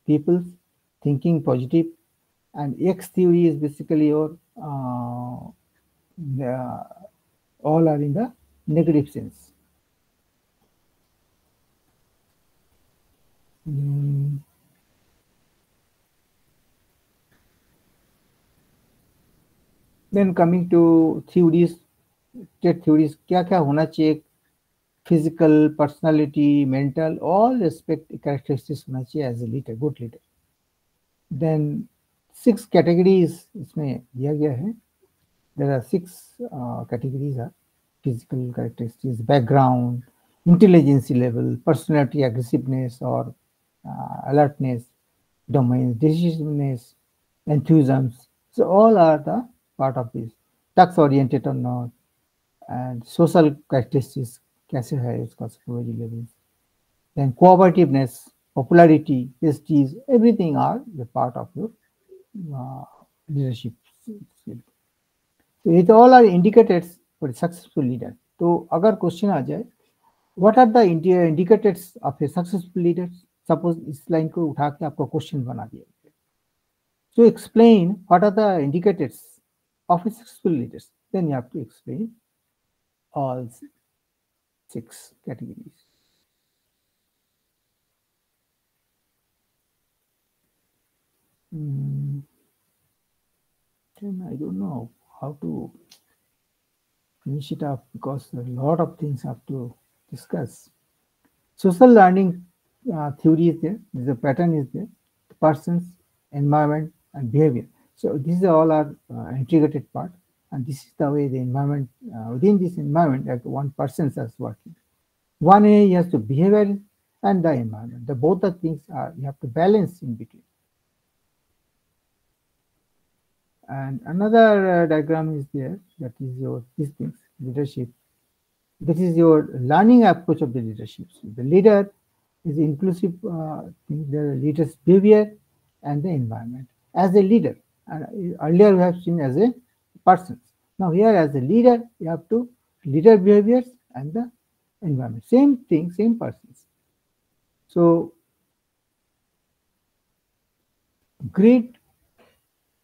people thinking positive, and X theory is basically your all are in the negative sense. Then coming to theories, state theories, क्या क्या होना चाहिए, physical, personality, mental, all aspect characteristics होना चाहिए as a leader, good leader. Then 6 categories इसमें दिया गया है. There are 6 categories are physical characteristics, background, intelligence level, personality, aggressiveness or alertness, domain, decisiveness, enthusiasm. So all are the part of this. Task oriented or not, and social characteristics, कैसे है उसका supervisory level. Then cooperativeness, popularity, prestige, everything are the part of your leadership skill. So it all are indicators for a successful leader. तो अगर question आ जाए, what are the indicators of a successful leader? Suppose इस line को उठा के आपको question बना दिया. So explain what are the indicators of a successful leader. Then you have to explain all 6 categories. Then I don't know how to finish it up because a lot of things have to discuss. Social learning theory is there. The pattern is there. Persons, environment, and behavior. So these are all are integrated part, and this is the way the environment within this environment that one person is working. One way he has to behavior and the environment. The both the things are you have to balance in between. And another diagram is there. That is your these things leadership. That is your learning approach of the leadership. So the leader is inclusive the leader's behavior and the environment. As a leader, and earlier we have seen as a person. Now here as a leader, you have to leader behaviors and the environment. Same thing, same persons. So grid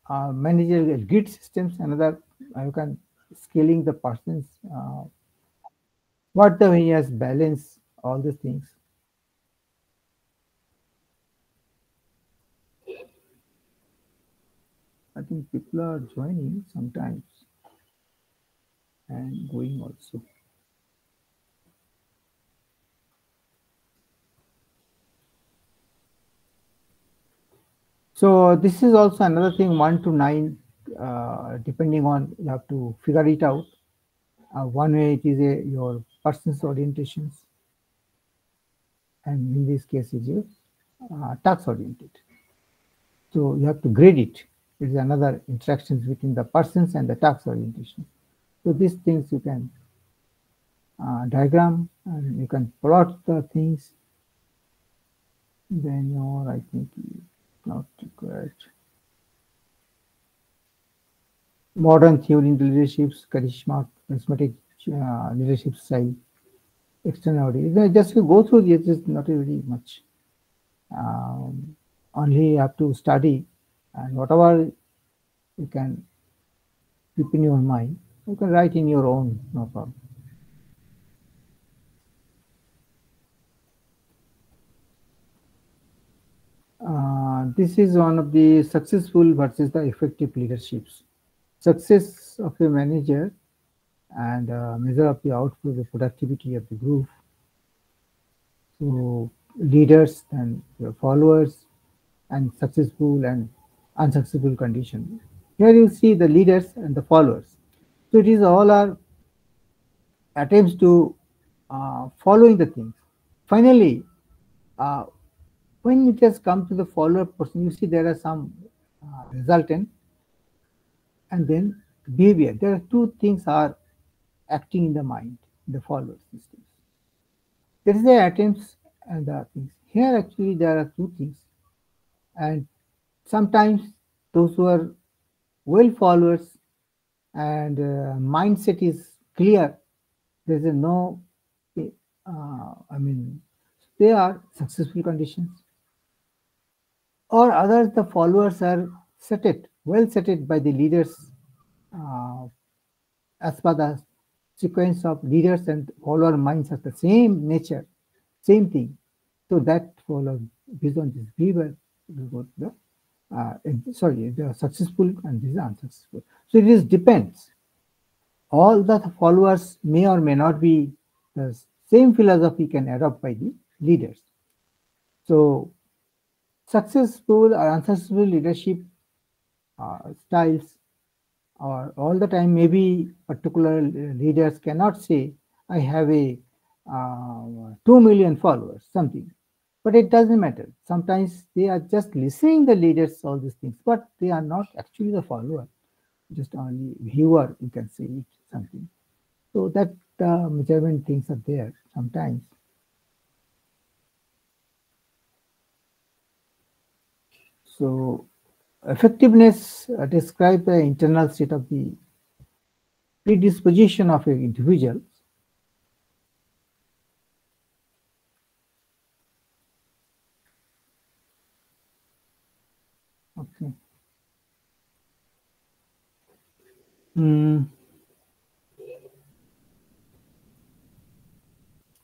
managerial grid systems, another you can scaling the persons. What the way he has balance all these things. I think people are joining sometimes and going also. So this is also another thing 1 to 9 depending on you have to figure it out. One way it is your person's orientations, and in this case is your task oriented. So you have to grade it. It is another interactions between the persons and the task orientation. So these things you can diagram and you can plot the things. Then your I think not required. Modern theory in leaderships, charismatic leadership style, extraordinary. Just to go through this is not really much. Only you have to study, and whatever you can keep in your mind, you can write in your own, no problem. This is one of the successful versus the effective leaderships. Success of a manager and measure of the output, the productivity of the group. So leaders and your followers and successful and unsuccessful condition. Here you see the leaders and the followers. So it is all our attempts to following the things. Finally, when it has come to the follower person, you see there are some resultant and then behavior. There are two things are acting in the mind, the follower systems. There is the attempts and the things. Here actually there are two things, and sometimes those who are well followers and mindset is clear, there is no, I mean, they are successful conditions. Or others, the followers are settled, well settled by the leaders as per the sequence of leaders and follower minds are the same nature, same thing. So that follow based on this behavior, we got the they are successful and these are unsuccessful. So it is depends. All the followers may or may not be the same philosophy can adopt by the leaders. So successful or unsuccessful leadership styles or all the time maybe particular leaders cannot say I have a 2 million followers something, but it doesn't matter. Sometimes they are just listening the leaders all these things, but they are not actually the follower, just only viewer, you can say it something. So that measurement things are there sometimes. So effectiveness describes the internal state of the predisposition of an individual. Okay.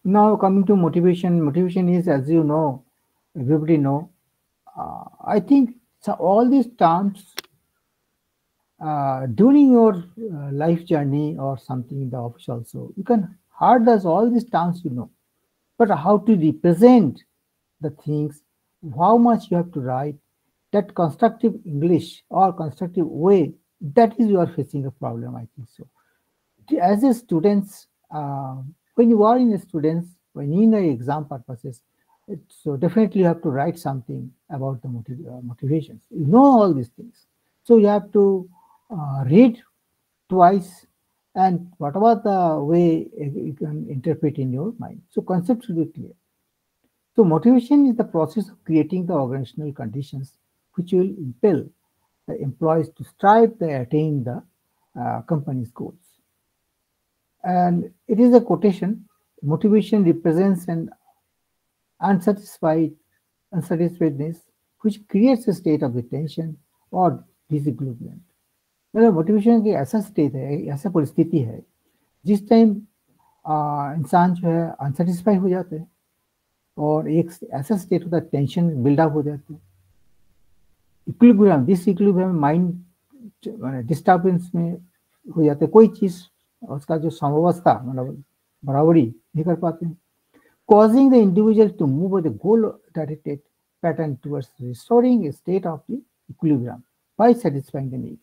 Now coming to motivation. Motivation is, as you know, everybody know. I think So all these terms during your life journey or something in the office also, you can hard as all these terms you know, but how to represent the things, how much you have to write, that constructive English or constructive way, that is you are facing a problem, I think so. As a students, when you are in a students, when in the exam purposes, so definitely you have to write something about the motivations. You know all these things. So you have to read twice and whatever the way you can interpret in your mind. So concept should be clear. So motivation is the process of creating the organizational conditions which will impel the employees to strive to attain the company's goals. And it is a quotation. Motivation represents an unsatisfiedness which creates a state of tension और disequilibrium. मतलब motivation की ऐसा state है, ऐसा परिस्थिति है जिस time इंसान जो है अनसेटिस्फाई हो जाते हैं और एक ऐसा स्टेट होता है टेंशन बिल्डअप हो जाती है. Equilibrium, this equilibrium mind disturbance में हो जाते हैं, कोई चीज उसका जो समवस्था मतलब बराबरी नहीं कर पाते हैं, causing the individual to move with a goal-directed pattern towards restoring a state of the equilibrium by satisfying the need.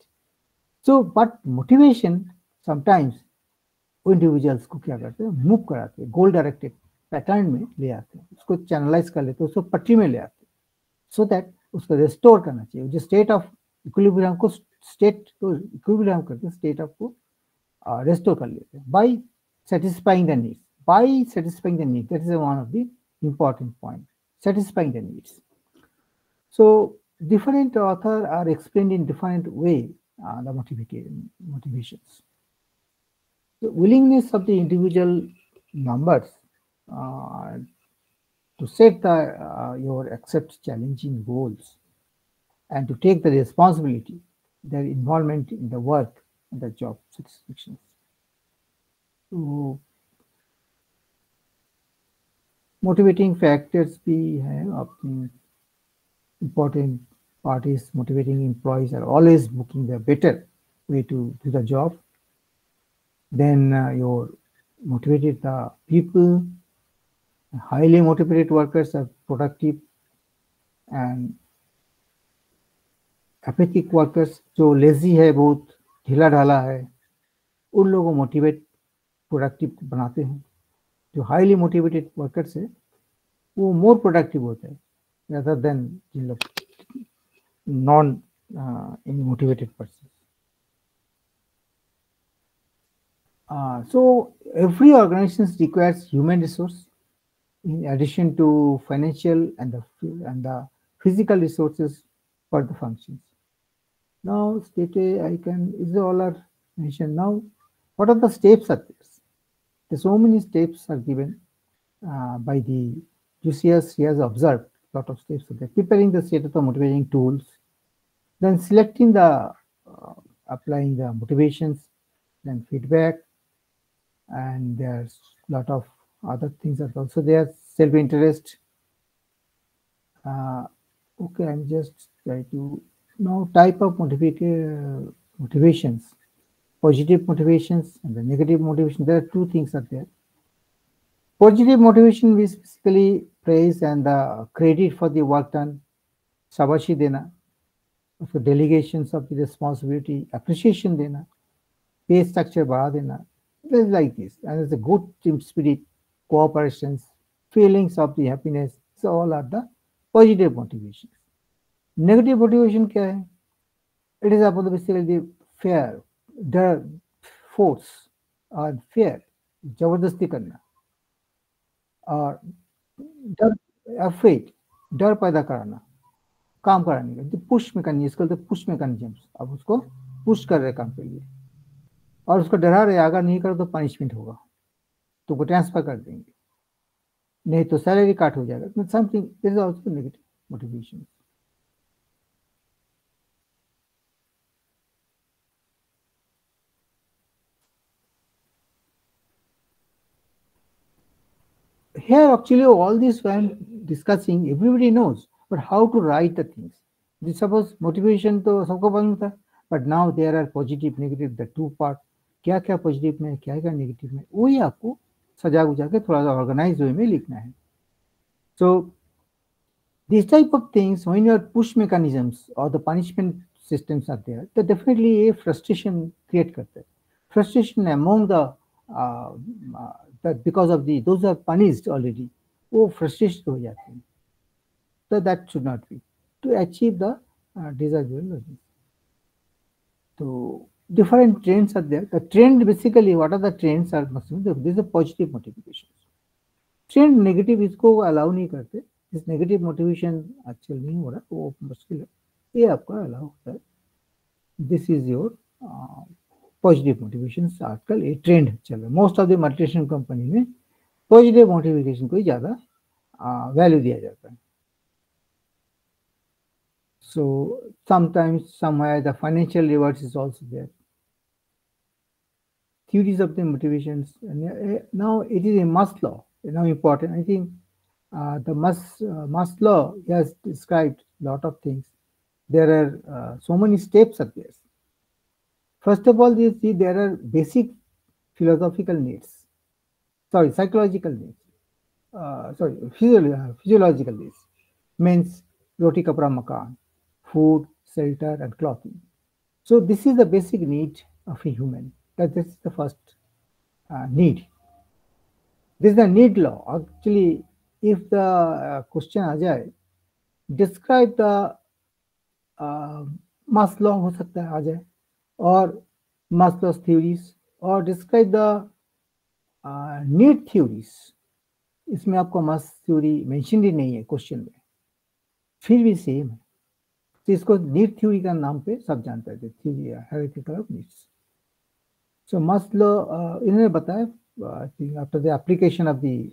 So, but motivation sometimes individuals को क्या करते हैं, मूव कराते हैं, गोल डायरेक्टेड पैटर्न में ले आते हैं, उसको चैनलाइज कर लेते हैं, उसको पट्टी में ले आते हैं, सो दैट उसको रेस्टोर करना चाहिए. जो स्टेट ऑफ इक्विलिब्रियम को स्टेट को इक्विलिब्रियम करके स्टेट ऑफ को रेस्टोर कर लेते हैं bye satisfying the needs. By satisfying the needs, that is one of the important point. Satisfying the needs. So different authors are explained in different way the motivations. The willingness of the individual members to set your accept challenging goals and to take the responsibility, their involvement in the work and the job satisfactions. So motivating factors भी हैं अपनी important parties. Motivating employees are always looking the better way to do the job. Then you're motivated the people. Highly motivated workers are productive, and apathic workers जो lazy है, बहुत ढीला ढाला है, उन लोगों को मोटिवेट प्रोडक्टिव बनाते हैं. जो हाईली मोटिवेटेड वर्कर्स है वो मोर प्रोडक्टिव होते हैं rather than जिन लोग non motivated person. So every organization requires human resource in addition to financial and the physical resources for the functions. Now, I can is all are mentioned. Now, what are the steps are there? So many steps are given by the GCS. He has observed a lot of steps. So preparing the state of the motivating tools, then selecting the applying the motivations, then feedback, and there's a lot of other things are also there. Self-interest. Okay, I'm just trying to now type of motivations. Positive motivations and the negative motivation. There are two things are there. Positive motivation is basically praise and the credit for the work done, shabashi dena, for delegations of the responsibility, appreciation dena, pay structure बढ़ा देना. It's like this, and it's a good team spirit, cooperations, feelings of the happiness. So all are the positive motivations. Negative motivation क्या है? It is about basically the fear, the force or fear, जबरदस्ती करना और डर, afraid, डर पैदा कराना, काम कराने का. पुश मैकेनिज्म, इसको बोलते पुश मैकेनिज्म. अब उसको पुश कर रहे काम के लिए और उसको डरा रहे, अगर नहीं करो तो पनिशमेंट होगा, तो वो ट्रांसफर कर देंगे, नहीं तो सैलरी काट हो जाएगा. Something this is also negative motivation. Here actually all this when discussing, everybody knows, but how to write the things. Suppose motivation तो सबको मालूम था, but now there are positive, negative, the two part. क्या क्या positive में क्या क्या negative में, वही आपको सजा गुजा के थोड़ा सा ऑर्गेनाइज वे में लिखना है. So these type of things, when your push mechanisms or the punishment systems are there, तो definitely a frustration create करते हैं. Frustration among that because of those are punished already, वो frustration हो जाते हैं. So that should not be to achieve the desirable learning. So different trends are there. The trend basically, what are the trends are maximum? This is a positive motivation. Trend negative इसको allow नहीं करते. This negative motivation actually नहीं हो रहा, वो मुश्किल है. ये आपका allow होता है. This is your positive motivations. आजकल ये trend चल रहा है. Most of the motivation company में positive motivation को ही ज़्यादा value दिया जाता है. So sometimes somewhere the financial rewards is also there. Theories of the motivations. And now it is a Maslow. Now important. I think the Maslow has described a lot of things. There are so many steps of this. First of all, you see there are basic philosophical needs. Sorry, psychological needs. Sorry, physiological needs. Means roti, kapra, makan, food, shelter, and clothing. So this is the basic need of a human. That is the first need. This is the need law. Actually, if the question आ जाए, describe the Maslow हो सकता है आ जाए, और Maslow's theories, और describe the need theories. इसमें आपको Maslow theory mentioned ही नहीं है क्वेश्चन में, फिर भी सेम है. तो इसको नीड थ्योरी का नाम पे सब जानते थे, theory hierarchical of needs. So Maslow इन्होंने बताया, I think after the application of the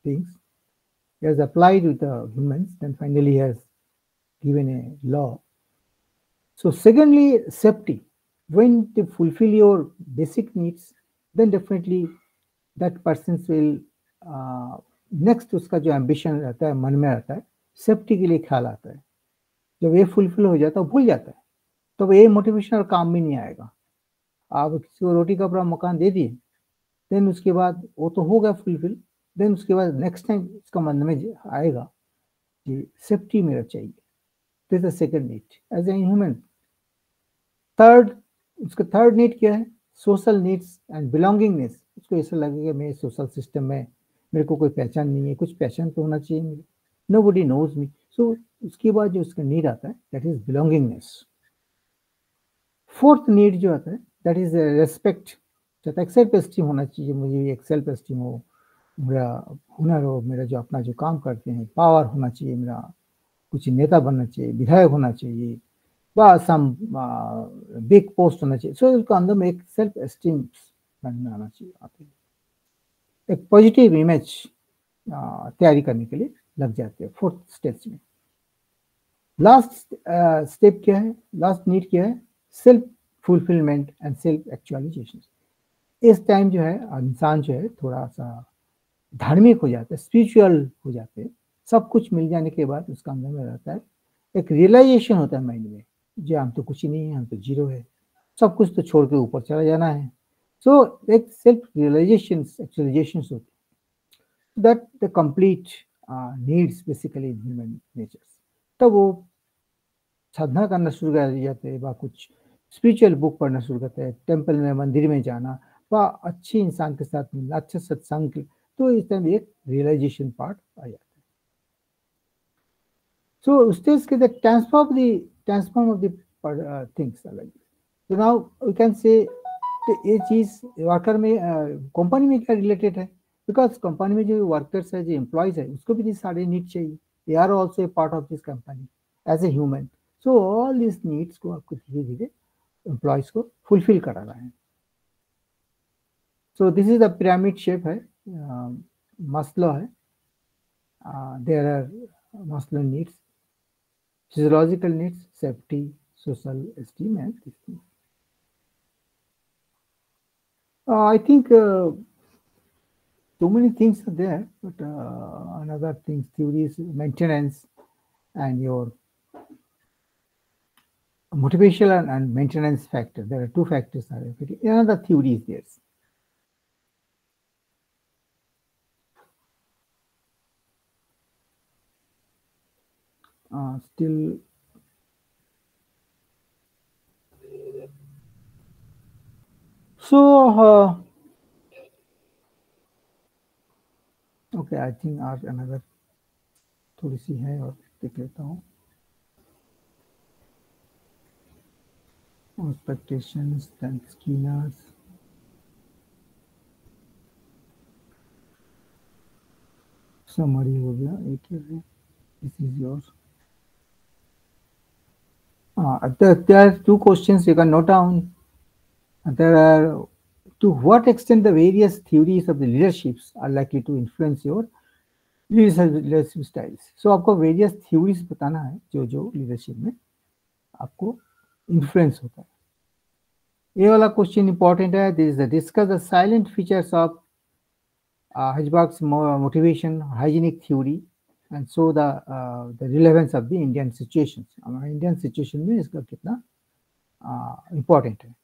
things, he has applied with the humans, then finally he has given a law. So secondly, safety. When to fulfill your basic needs, then definitely that person will next उसका जो ambition रहता है, मन में रहता है, safety के लिए ख्याल आता है. जब ये फुलफिल हो जाता है, भूल जाता है, तो ये मोटिवेशनल काम भी नहीं आएगा. आप किसी को रोटी कपड़ा मकान दे दिए, देन उसके बाद वो तो हो गया फुलफिल, देन उसके बाद नेक्स्ट टाइम उसका मन में आएगा कि सेफ्टी मेरा चाहिए. This is the second need as a human. Third, उसका थर्ड नीड क्या है? Social needs and belongingness. उसको ऐसा लगेगा मैं सोशल सिस्टम में, मेरे को कोई पहचान नहीं है, कुछ पहचान तो होना चाहिए मेरे, नोबडी नोज मी. सो उसके बाद जो उसका नीड आता है, that is belongingness. Fourth need जो आता है, दैट इज रेस्पेक्ट. एक सेल्फ एस्टीम होना चाहिए, मुझे एक सेल्फ एस्टीम हो, मेरा हुनर हो, मेरा जो अपना जो काम करते हैं पावर होना चाहिए, मेरा कुछ नेता बनना चाहिए, विधायक होना चाहिए, बा सम बिग पोस्ट होना चाहिए. सो उसका अंदर में एक सेल्फ एस्टीम बनना आना चाहिए. एक पॉजिटिव इमेज तैयारी करने के लिए लग जाते हैं फोर्थ स्टेज में. लास्ट स्टेप क्या है? लास्ट नीड क्या है? Self fulfilment and self actualisation. इस टाइम जो है इंसान जो है थोड़ा सा धार्मिक हो जाता है, स्पिरिचुअल हो जाते हैं. सब कुछ मिल जाने के बाद उसका अंदर में रहता है एक रियलाइजेशन होता है माइंड में, जो हम तो कुछ ही नहीं है, हम तो जीरो है, सब कुछ तो छोड़ के ऊपर चला जाना है. सो एक सेल्फ रियलाइजेशन एक्चुअलाइजेशन होती है, that the complete needs basically in human nature. तब वो साधना करना शुरू कर जाते हैं, कुछ स्पिरिचुअल बुक पढ़ना शुरू करते हैं, टेम्पल में मंदिर में जाना, व अच्छे इंसान के साथ मिलना, अच्छे सत्संग. तो इस टाइम एक रियलाइजेशन पार्ट आ जाता है. सो स्टेज के ट्रांसफॉर्म ऑफ द थिंग्स अलग. तो नाउ वी कैन से ये चीज वर्कर में कंपनी में क्या रिलेटेड है, बिकॉज कंपनी में जो वर्कर्स है, जो एम्प्लॉयज है, उसको भी सारे नीड चाहिए. They are also a part of this company as a human. So all this needs को आपको धीरे धीरे एम्प्लॉयज को फुलफिल कराना है. So this is the pyramid shape है, मस्लो है. There are Maslow needs, physiological needs, safety, social esteem and this thing. I think too many things are there, but another thing, theories, maintenance, and your motivational and maintenance factor. There are two factors that are affecting. Another theory is there. Still, so okay, I think और another थोड़ी सी है और देख लेता हूँ. Expectations, then Skinner's. Summary हो गया. This is yours. There are two questions you can note down. There are, to what extent the various theories of the leaderships are likely to influence your leadership styles. So आपको various theories बताना है जो leadership में आपको influence होता है. ये वाला question important है. This is the discuss the silent features of Heisenberg's motivation hygienic theory and so the relevance of the Indian situations. हमारा Indian situation में इसका कितना important है.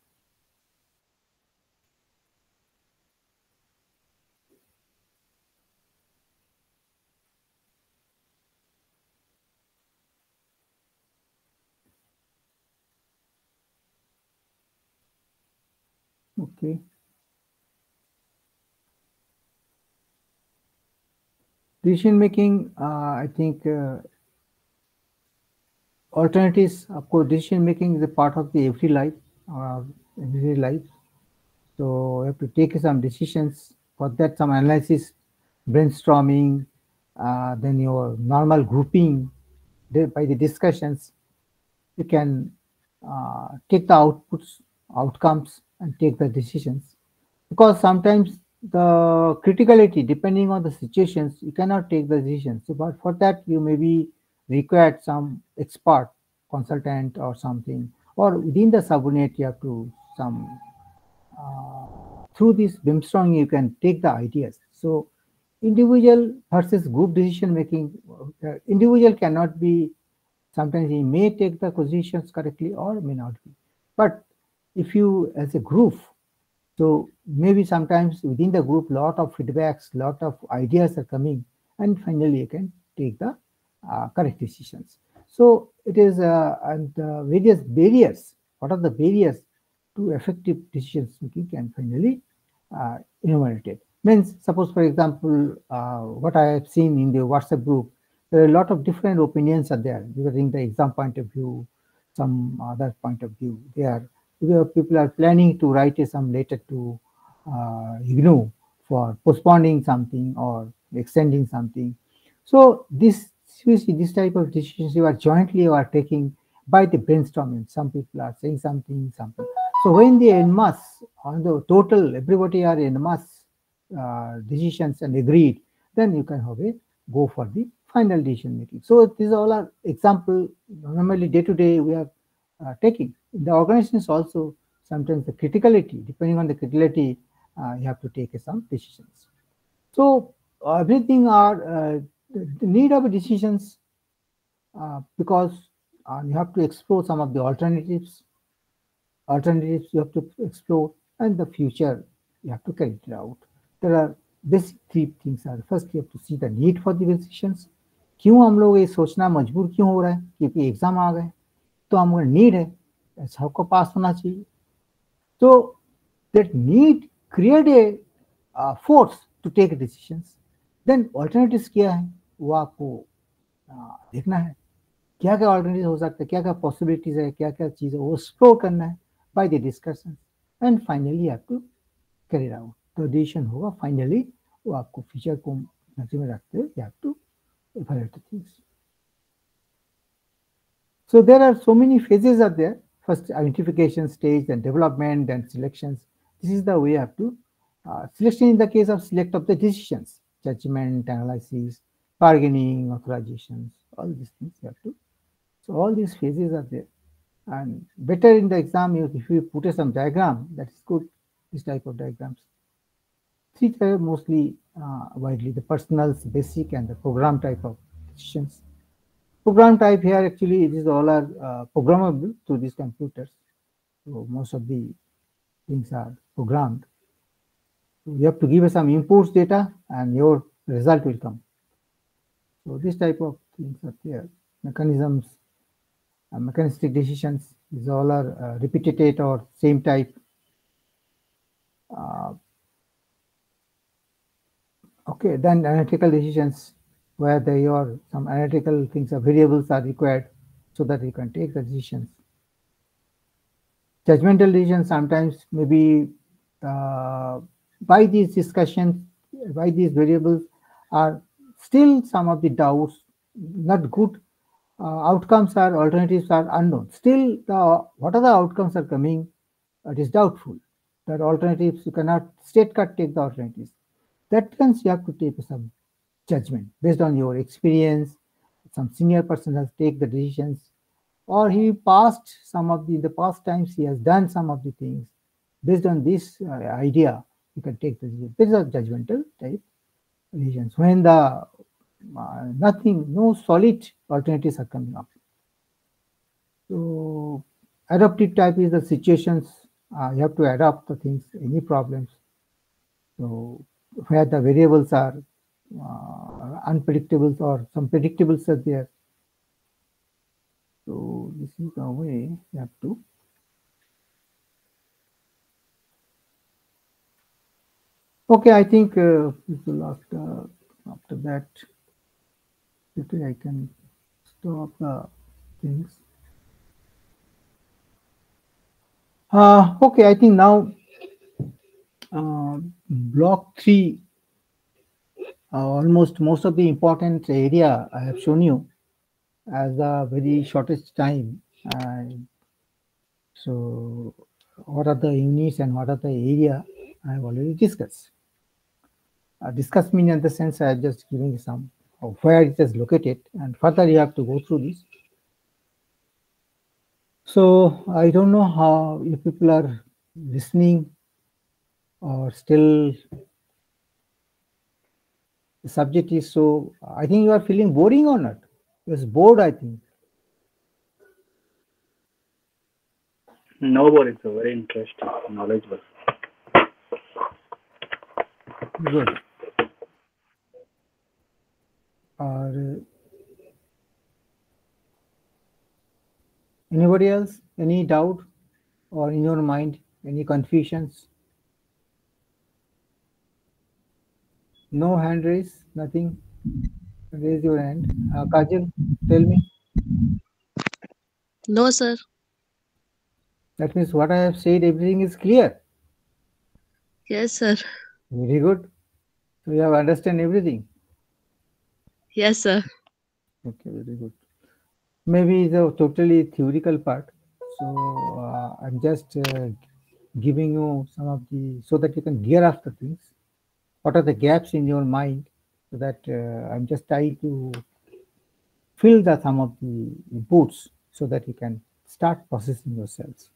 Okay. Decision making, I think alternatives. आपको decision making is a part of the every life, everyday life. So you have to take some decisions. For that, some analysis, brainstorming, then your normal grouping by the discussions. You can take the outputs, outcomes, and take the decisions. Because sometimes the criticality, depending on the situations, you cannot take the decisions. So, but for that, you maybe require some expert, consultant, or something, or within the subordinate, you have to some through this brainstorming, you can take the ideas. So, individual versus group decision making, individual cannot be. Sometimes he may take the positions correctly or may not be. But if you, as a group, so maybe sometimes within the group, lot of feedbacks, lot of ideas are coming, and finally you can take the correct decisions. So it is and various barriers. What are the barriers to effective decisions making can finally enumerated. Means suppose for example, what I have seen in the WhatsApp group, there are a lot of different opinions are there regarding the exam point of view, some other point of view. People are planning to write some letter to IGNOU for postponing something or extending something. So this type of decisions you are jointly taking by the brainstorming. Some people are saying something, something. So when they en masse on the total, everybody are en masse decisions and agreed, then you can have go for the final decision making. So these all are example. Normally day to day we are taking. In the organizations also sometimes the criticality, depending on the criticality, you have to take some decisions. So everything are the need of decisions because you have to explore some of the alternatives you have to explore, and the future you have to carry it out. There are basic three things are. First, you have to see the need for the decisions. क्यों हम लोग ये सोचना मजबूर क्यों हो रहा है? क्योंकि एग्जाम आ गए, तो हमारा नीड है, सबको पास होना चाहिए. So that need create a force to take decisions. Then alternatives क्या है? वो आपको देखना है. क्या क्या alternatives हो सकता है, क्या क्या possibilities है, क्या क्या चीज़ है, वो explore करना है by the discussion. And finally you have to carry it out. तो decision होगा finally वो आपको future को नजर में रखते हुए you have to evaluate the things. So there are so many phases are there. First identification stage, then development, then selections. This is the way you have to selection in the case of select of the decisions, judgment, analysis, bargaining, authorizations, all these things you have to. So all these phases are there. And better in the exam, if you put some diagram, that is good, this type of diagrams. Three are mostly widely, the personals, basic, and the program type of decisions. Program type here actually these all are programmable to these computers. So most of the things are programmed. So you have to give us some inputs data and your result will come. So this type of things are there. Mechanisms, mechanistic decisions, these all are repeated or same type. Okay, then analytical decisions where your some analytical things or variables are required so that you can take the decisions. Judgmental decisions sometimes maybe by these discussions, by these variables are still some of the doubts, not good outcomes or alternatives are unknown. Still, what are the outcomes are coming, it is doubtful. That alternatives, you cannot state cut take the alternatives. That means you have to take some judgment based on your experience. Some senior person has take the decisions, or he passed some of the past times he has done some of the things. Based on this idea, you can take the decision. These are judgmental type decisions when the nothing, no solid alternatives are coming up. So adaptive type is the situations you have to adapt the things, any problems. So where the variables are unpredictables or some predictables are there. So this is the way you have to. Okay, I think this will after that, quickly I can stop the things. Okay, I think now block 3, almost most of the important area I have shown you as the very shortest time. So what are the units and what are the area I have already discussed. Discuss mean in the sense I am just giving some of where it is located, and further you have to go through this. So I don't know how you people are listening or still the subject is so, I think you are feeling boring or not? It's bored, I think. No, but it's a very interesting, knowledgeable. Good. Or anybody else? Any doubt or in your mind, any confusions? No hand raise, nothing. Raise your hand. Kajal, tell me. No, sir. That means what I have said, everything is clear. Yes, sir. Very good. So you have understand everything. Yes, sir. Okay, very good. Maybe the totally theoretical part. So I'm just giving you some of the, so that you can gear after things. What are the gaps in your mind? So that I'm just trying to fill the some of the inputs so that you can start processing yourselves.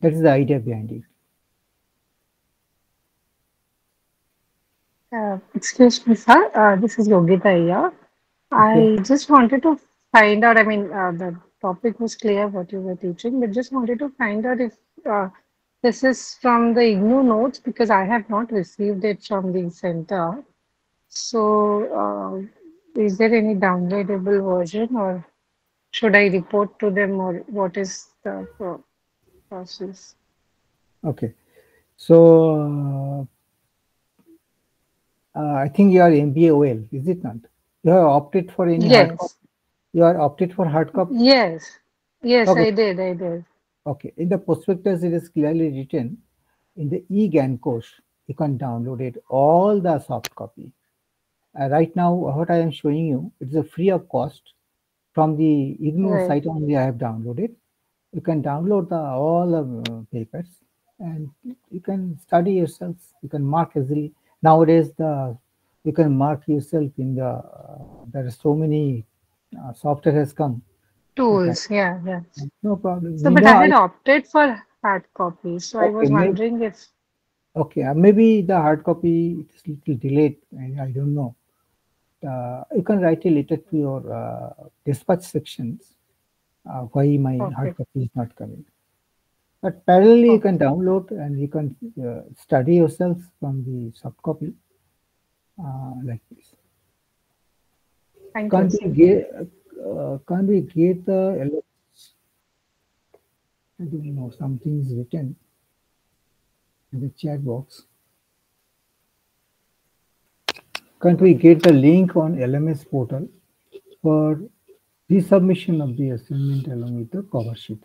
That is the idea behind it. Excuse me, sir. This is Yogita here. Okay. I just wanted to find out, I mean, the topic was clear what you were teaching, but just wanted to find out if this is from the IGNOU notes because I have not received it from the center. So, is there any downloadable version or should I report to them or what is the process? Okay. So I think you are MBA OL, is it not? You have opted for any hard copy? Yes, You are opted for hard copy? yes, yes, Okay. I did. Okay. In the prospectus, it is clearly written in the eGAN course, you can download it, all the soft copy. Right now, what I am showing you, it is a free of cost from the IGNOU Right. site only I have downloaded. You can download all the papers and you can study yourself. You can mark easily. Nowadays, you can mark yourself in there are so many software has come. You can, Tools, yeah. no problem. So, We but know I had opted for hard copy, so I okay, was wondering if, okay, maybe the hard copy is little delayed. I don't know. you can write a letter to your dispatch sections why my hard copy is not coming. But parallelly, you can download and you can study yourself from the soft copy like this. Thank Can't you. we get the LMS? I don't know, something is written in the chat box. Can't we get the link on LMS portal for resubmission of the assignment along with the cover sheet?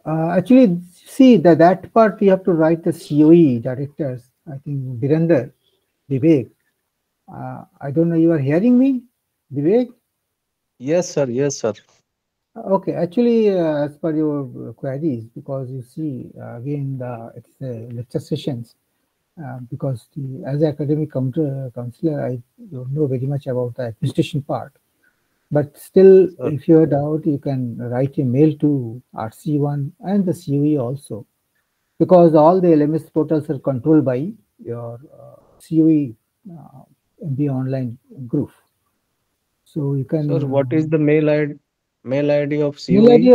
Actually, see that part you have to write the COE directors. I think Virender, Vivek. I don't know. You are hearing me, Vivek? Yes, sir. Yes, sir. Okay. Actually, as per your queries, because you see again it's lecture sessions. Because as an academic counselor, I don't know very much about the administration part. But still, if you have doubt, you can write a mail to RC1 and the COE also, because all the LMS portals are controlled by your COE MBA online group. So you can. Sir, what is the mail ID of Mail COE? ID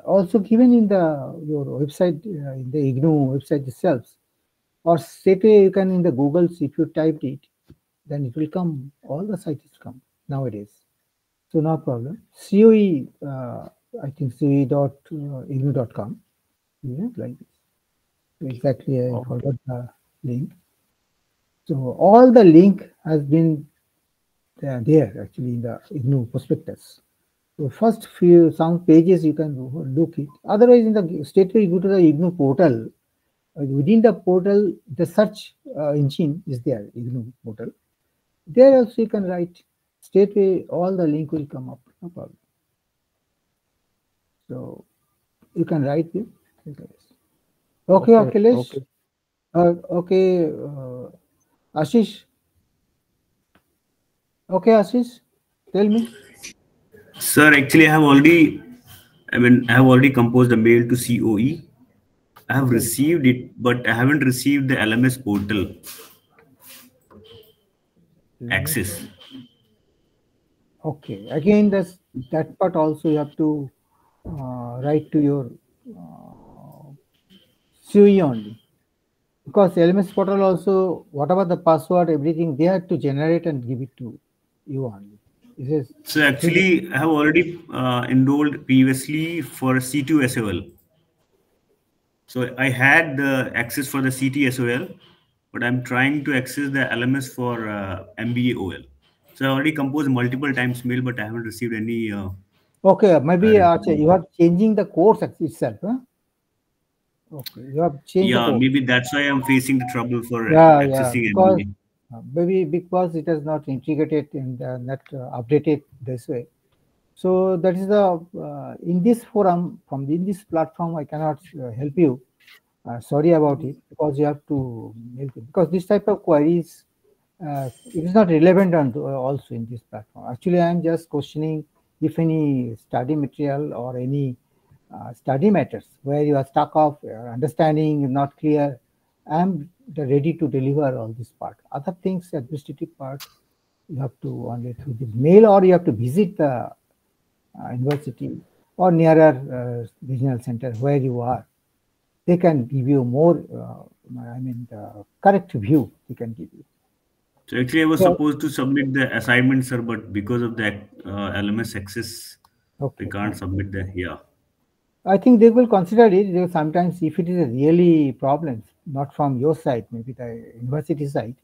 also given in your website, in the IGNOU website itself, or straight away you can in the Google's, if you typed it, then it will come. All the sites come nowadays. So no problem. COE, I think COE.ignu.com. Yeah, like this. So exactly, I forgot the link. So all the link has been there actually in the IGNU prospectus. So first some pages you can look it. Otherwise, in the straight away you go to the IGNU portal. Within the portal, the search engine is there, IGNU portal. There also you can write straight away, all the link will come up, no problem. So you can write it. Okay, Akhilesh. Okay, Ashish. Okay, Ashish, tell me. Sir, actually, I have already composed a mail to COE. I have received it, but I haven't received the LMS portal access. Okay, again, that part also you have to write to your COE only, because LMS portal also, whatever the password, everything they have to generate and give it to you only. So actually, I have already enrolled previously for C2 SOL. So I had the access for the CT SOL, but I'm trying to access the LMS for MBA OL. So I already composed multiple times mail, but I haven't received any. Okay, maybe you are changing the course itself. Huh? Okay, you have changed the course. Maybe that's why I'm facing the trouble for accessing because MBA. Maybe because it is not integrated and not updated this way. So that is the in this forum, in this platform, I cannot help you. Sorry about it, because you have to make it, because this type of queries it is not relevant also in this platform. Actually, I am just questioning if any study material or any study matters where you are stuck off, understanding is not clear. I am ready to deliver all this part. Other things, administrative part, you have to only through this mail, or you have to visit the university or nearer regional center where you are. They can give you more, the correct view they can give you. So actually, I was supposed to submit the assignment, sir, but because of that LMS access, we can't submit the, I think they will consider it. Sometimes if it is a really problem, not from your side, maybe the university side,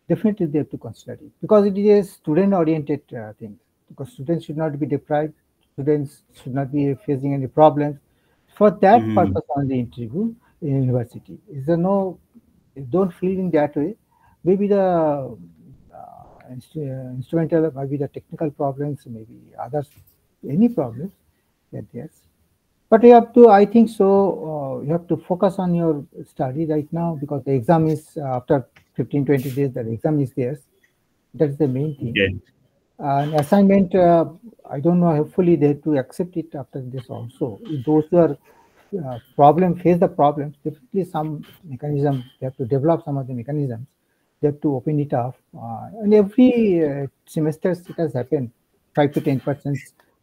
definitely they have to consider it, because it is a student-oriented thing. Because students should not be deprived, students should not be facing any problems. For that purpose on the interview in university, is there no? Don't feel in that way. Maybe the instrumental, maybe the technical problems, maybe others, any problems that yes. But you have to, I think so, you have to focus on your study right now, because the exam is after 15, 20 days, the exam is there. That's the main thing. Okay. An assignment, I don't know, hopefully they have to accept it after this also. If those who are face the problems, definitely some mechanism, they have to develop some of the mechanisms. they have to open it up. And every semester it has happened. 5 to 10%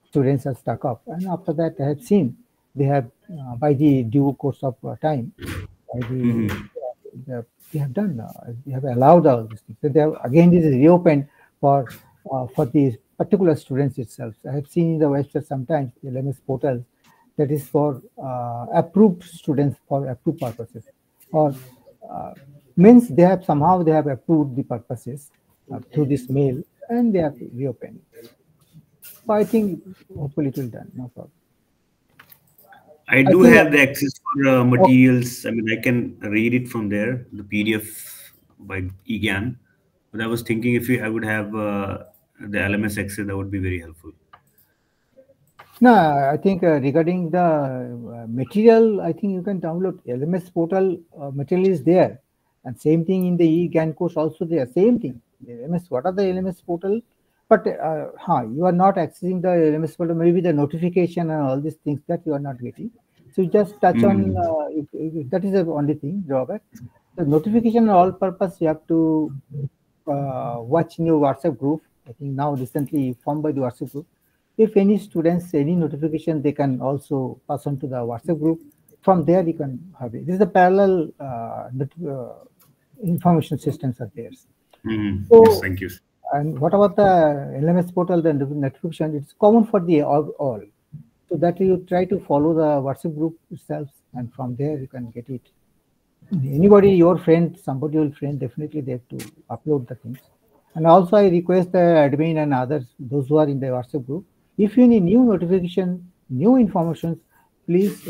students are stuck up. And after that, I have seen they have, by the due course of time, they have done, they have allowed all these things. So they have, again, this is reopened for the particular students itself. I have seen in the website sometimes, the LMS portal, that is for approved students for approved purposes, or means they have somehow they have approved the purposes through this mail, and they have reopened. So I think hopefully it will done, no problem. I do have the access for materials. I mean, I can read it from there, the PDF by eGyan. But I was thinking if I would have the LMS access, that would be very helpful. No, I think regarding the material, I think you can download LMS portal. Material is there, and same thing in the eGyan course also there. Same thing. The LMS. What are the LMS portal? But you are not accessing the LMS portal. Maybe the notification and all these things that you are not getting. So you just touch on if that is the only thing drawback. The notification all purpose you have to watch in your WhatsApp group. I think now recently formed by the WhatsApp group. If any students, any notification, they can also pass on to the WhatsApp group. From there, you can have it. This is a parallel information systems are there. So, yes, thank you. And what about the LMS portal, the notification? It's common for the all. So that you try to follow the WhatsApp group itself, and from there you can get it. Anybody, your friend, somebody your friend, definitely they have to upload the things. And also I request the admin and others, those who are in the WhatsApp group, if you need new notification, new information, please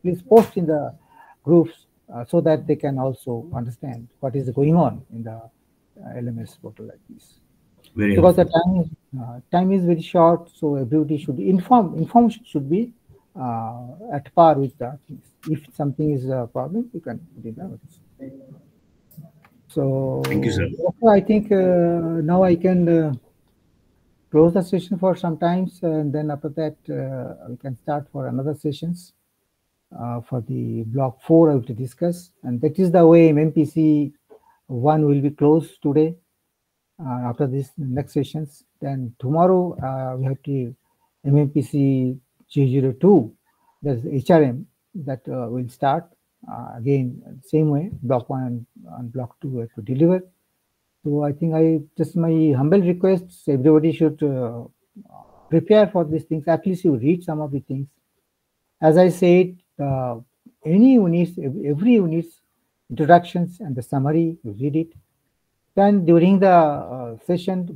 please post in the groups so that they can also understand what is going on in the LMS portal like this. Very because helpful. the time is very short, so everybody should information should be at par with the things. If something is a problem, you can put it out. So Thank you, sir. I think now I can close the session for some times, and then after that we can start for another sessions for the block 4 I will to discuss, and that is the way MMPC 1 will be closed today. After this next sessions, then tomorrow we have to MMPC 002, that's HRM, that will start again same way, block 1 and block 2 we have to deliver. So I think just my humble request, everybody should prepare for these things. At least you read some of the things. As I said, any units, every unit's introductions and the summary, you read it. Then during the session,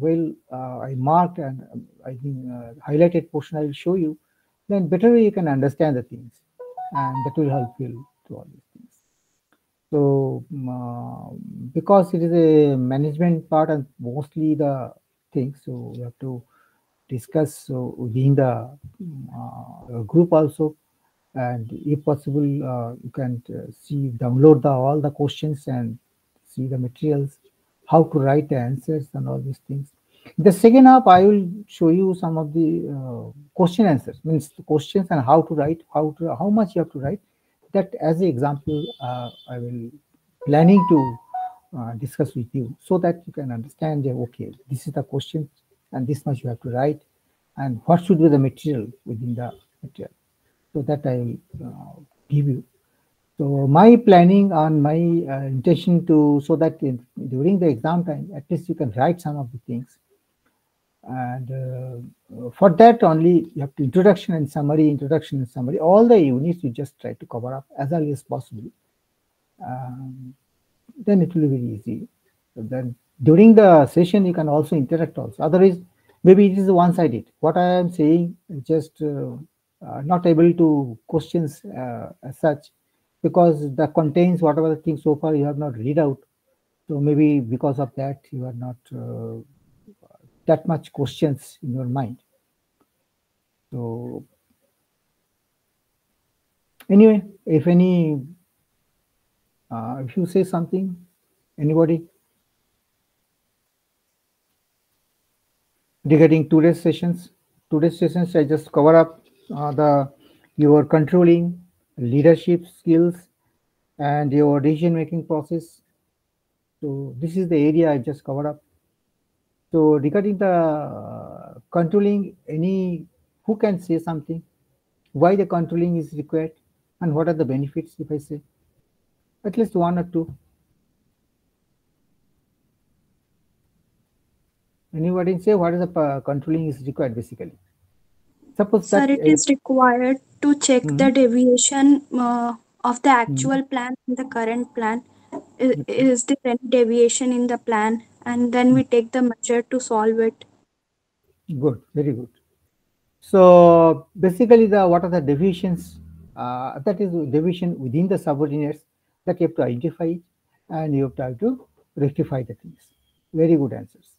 I marked and I think highlighted portion I will show you. Then better you can understand the things, and that will help you to all these things. So because it is a management part and mostly the things, so we have to discuss within the group also, and if possible, you can download all the questions and see the materials, how to write the answers and all these things. The second half, I will show you some of the question answers, means the questions and how to write, how much you have to write. That as an example, I will planning to discuss with you so that you can understand, okay, this is the question and this much you have to write, and what should be the material within the material. So that I will give you. So my planning on my intention to, so that during the exam time, at least you can write some of the things. And for that only, you have to introduction and summary, all the units you just try to cover up as early as possible. Then it will be very easy. So then during the session, you can also interact also. Otherwise, maybe it is one-sided. What I am saying is just not able to questions as such, because that contains whatever the things so far you have not read out. So maybe because of that, you are not that much questions in your mind. So anyway, if you say something, anybody regarding today's sessions, I just cover up your controlling, leadership skills, and your decision making process. So this is the area I just covered up. So regarding the controlling, who can say something? Why the controlling is required and what are the benefits, if I say? At least one or two. Anybody say what is the controlling is required basically? Suppose Sir, that it is required to check the deviation of the actual plan and the current plan. Is there any deviation in the plan? And then we take the measure to solve it. Good, very good. So basically, what are the deviations? That is deviation within the subordinates that you have to identify and you have to have to rectify the things. Very good answers.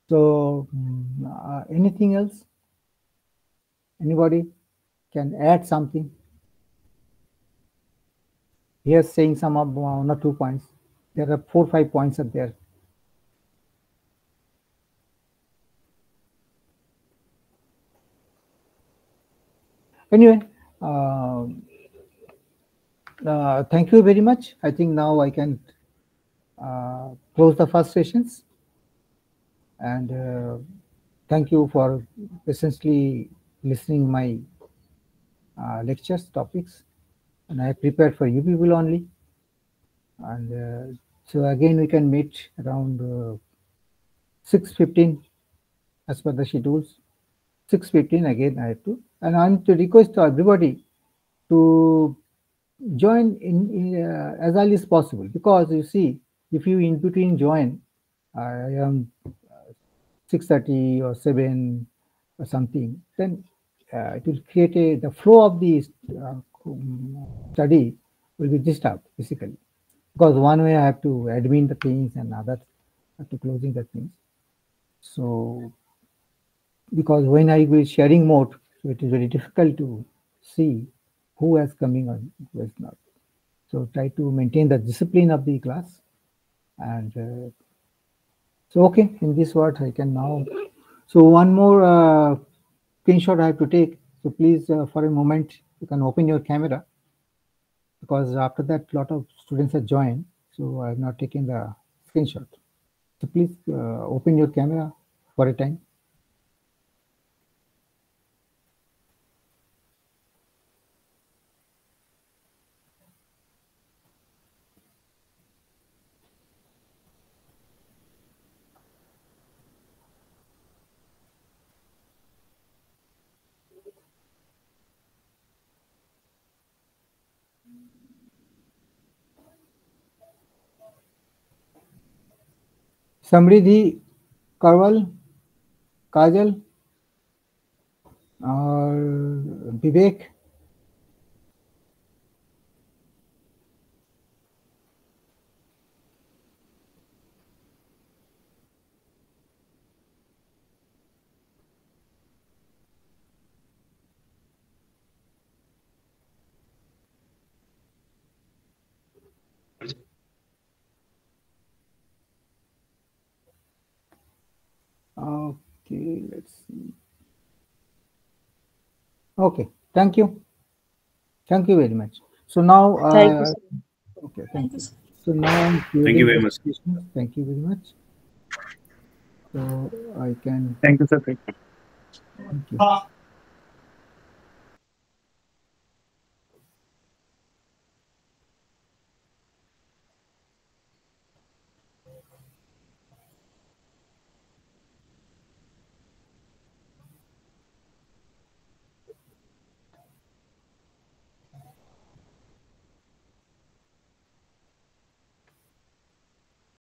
So anything else? Anybody can add something? Here's saying some of 1 or 2 points. There are 4 or 5 points up there. Anyway, thank you very much. I think now I can close the first sessions. And thank you for patiently listening my lectures, topics. And I prepared for you people only. And so again, we can meet around 6:15 as per the schedules. 6:15 again I have to. And I'm to request to everybody to join in as early as possible, because you see, if you in between join around 6:30 or 7 or something, then it will create the flow of the study will be disturbed basically, because one way I have to admin the things and other have to closing the things. So because when I will sharing mode, so it is very difficult to see who is coming or who is not. So try to maintain the discipline of the class. And so okay, in this word I can now. So one more screenshot I have to take. So please, for a moment, you can open your camera, because after that, a lot of students have joined. So I have not taken the screenshot. So please open your camera for a time. Samriddhi, Karwal, Kajal, or Vivek? Okay, let's see. Okay, thank you. Thank you very much. So now, Thank you, sir. okay, thank you. So now I'm Thank you very much. Thank you very much. So I can. Thank you, sir. Thank you.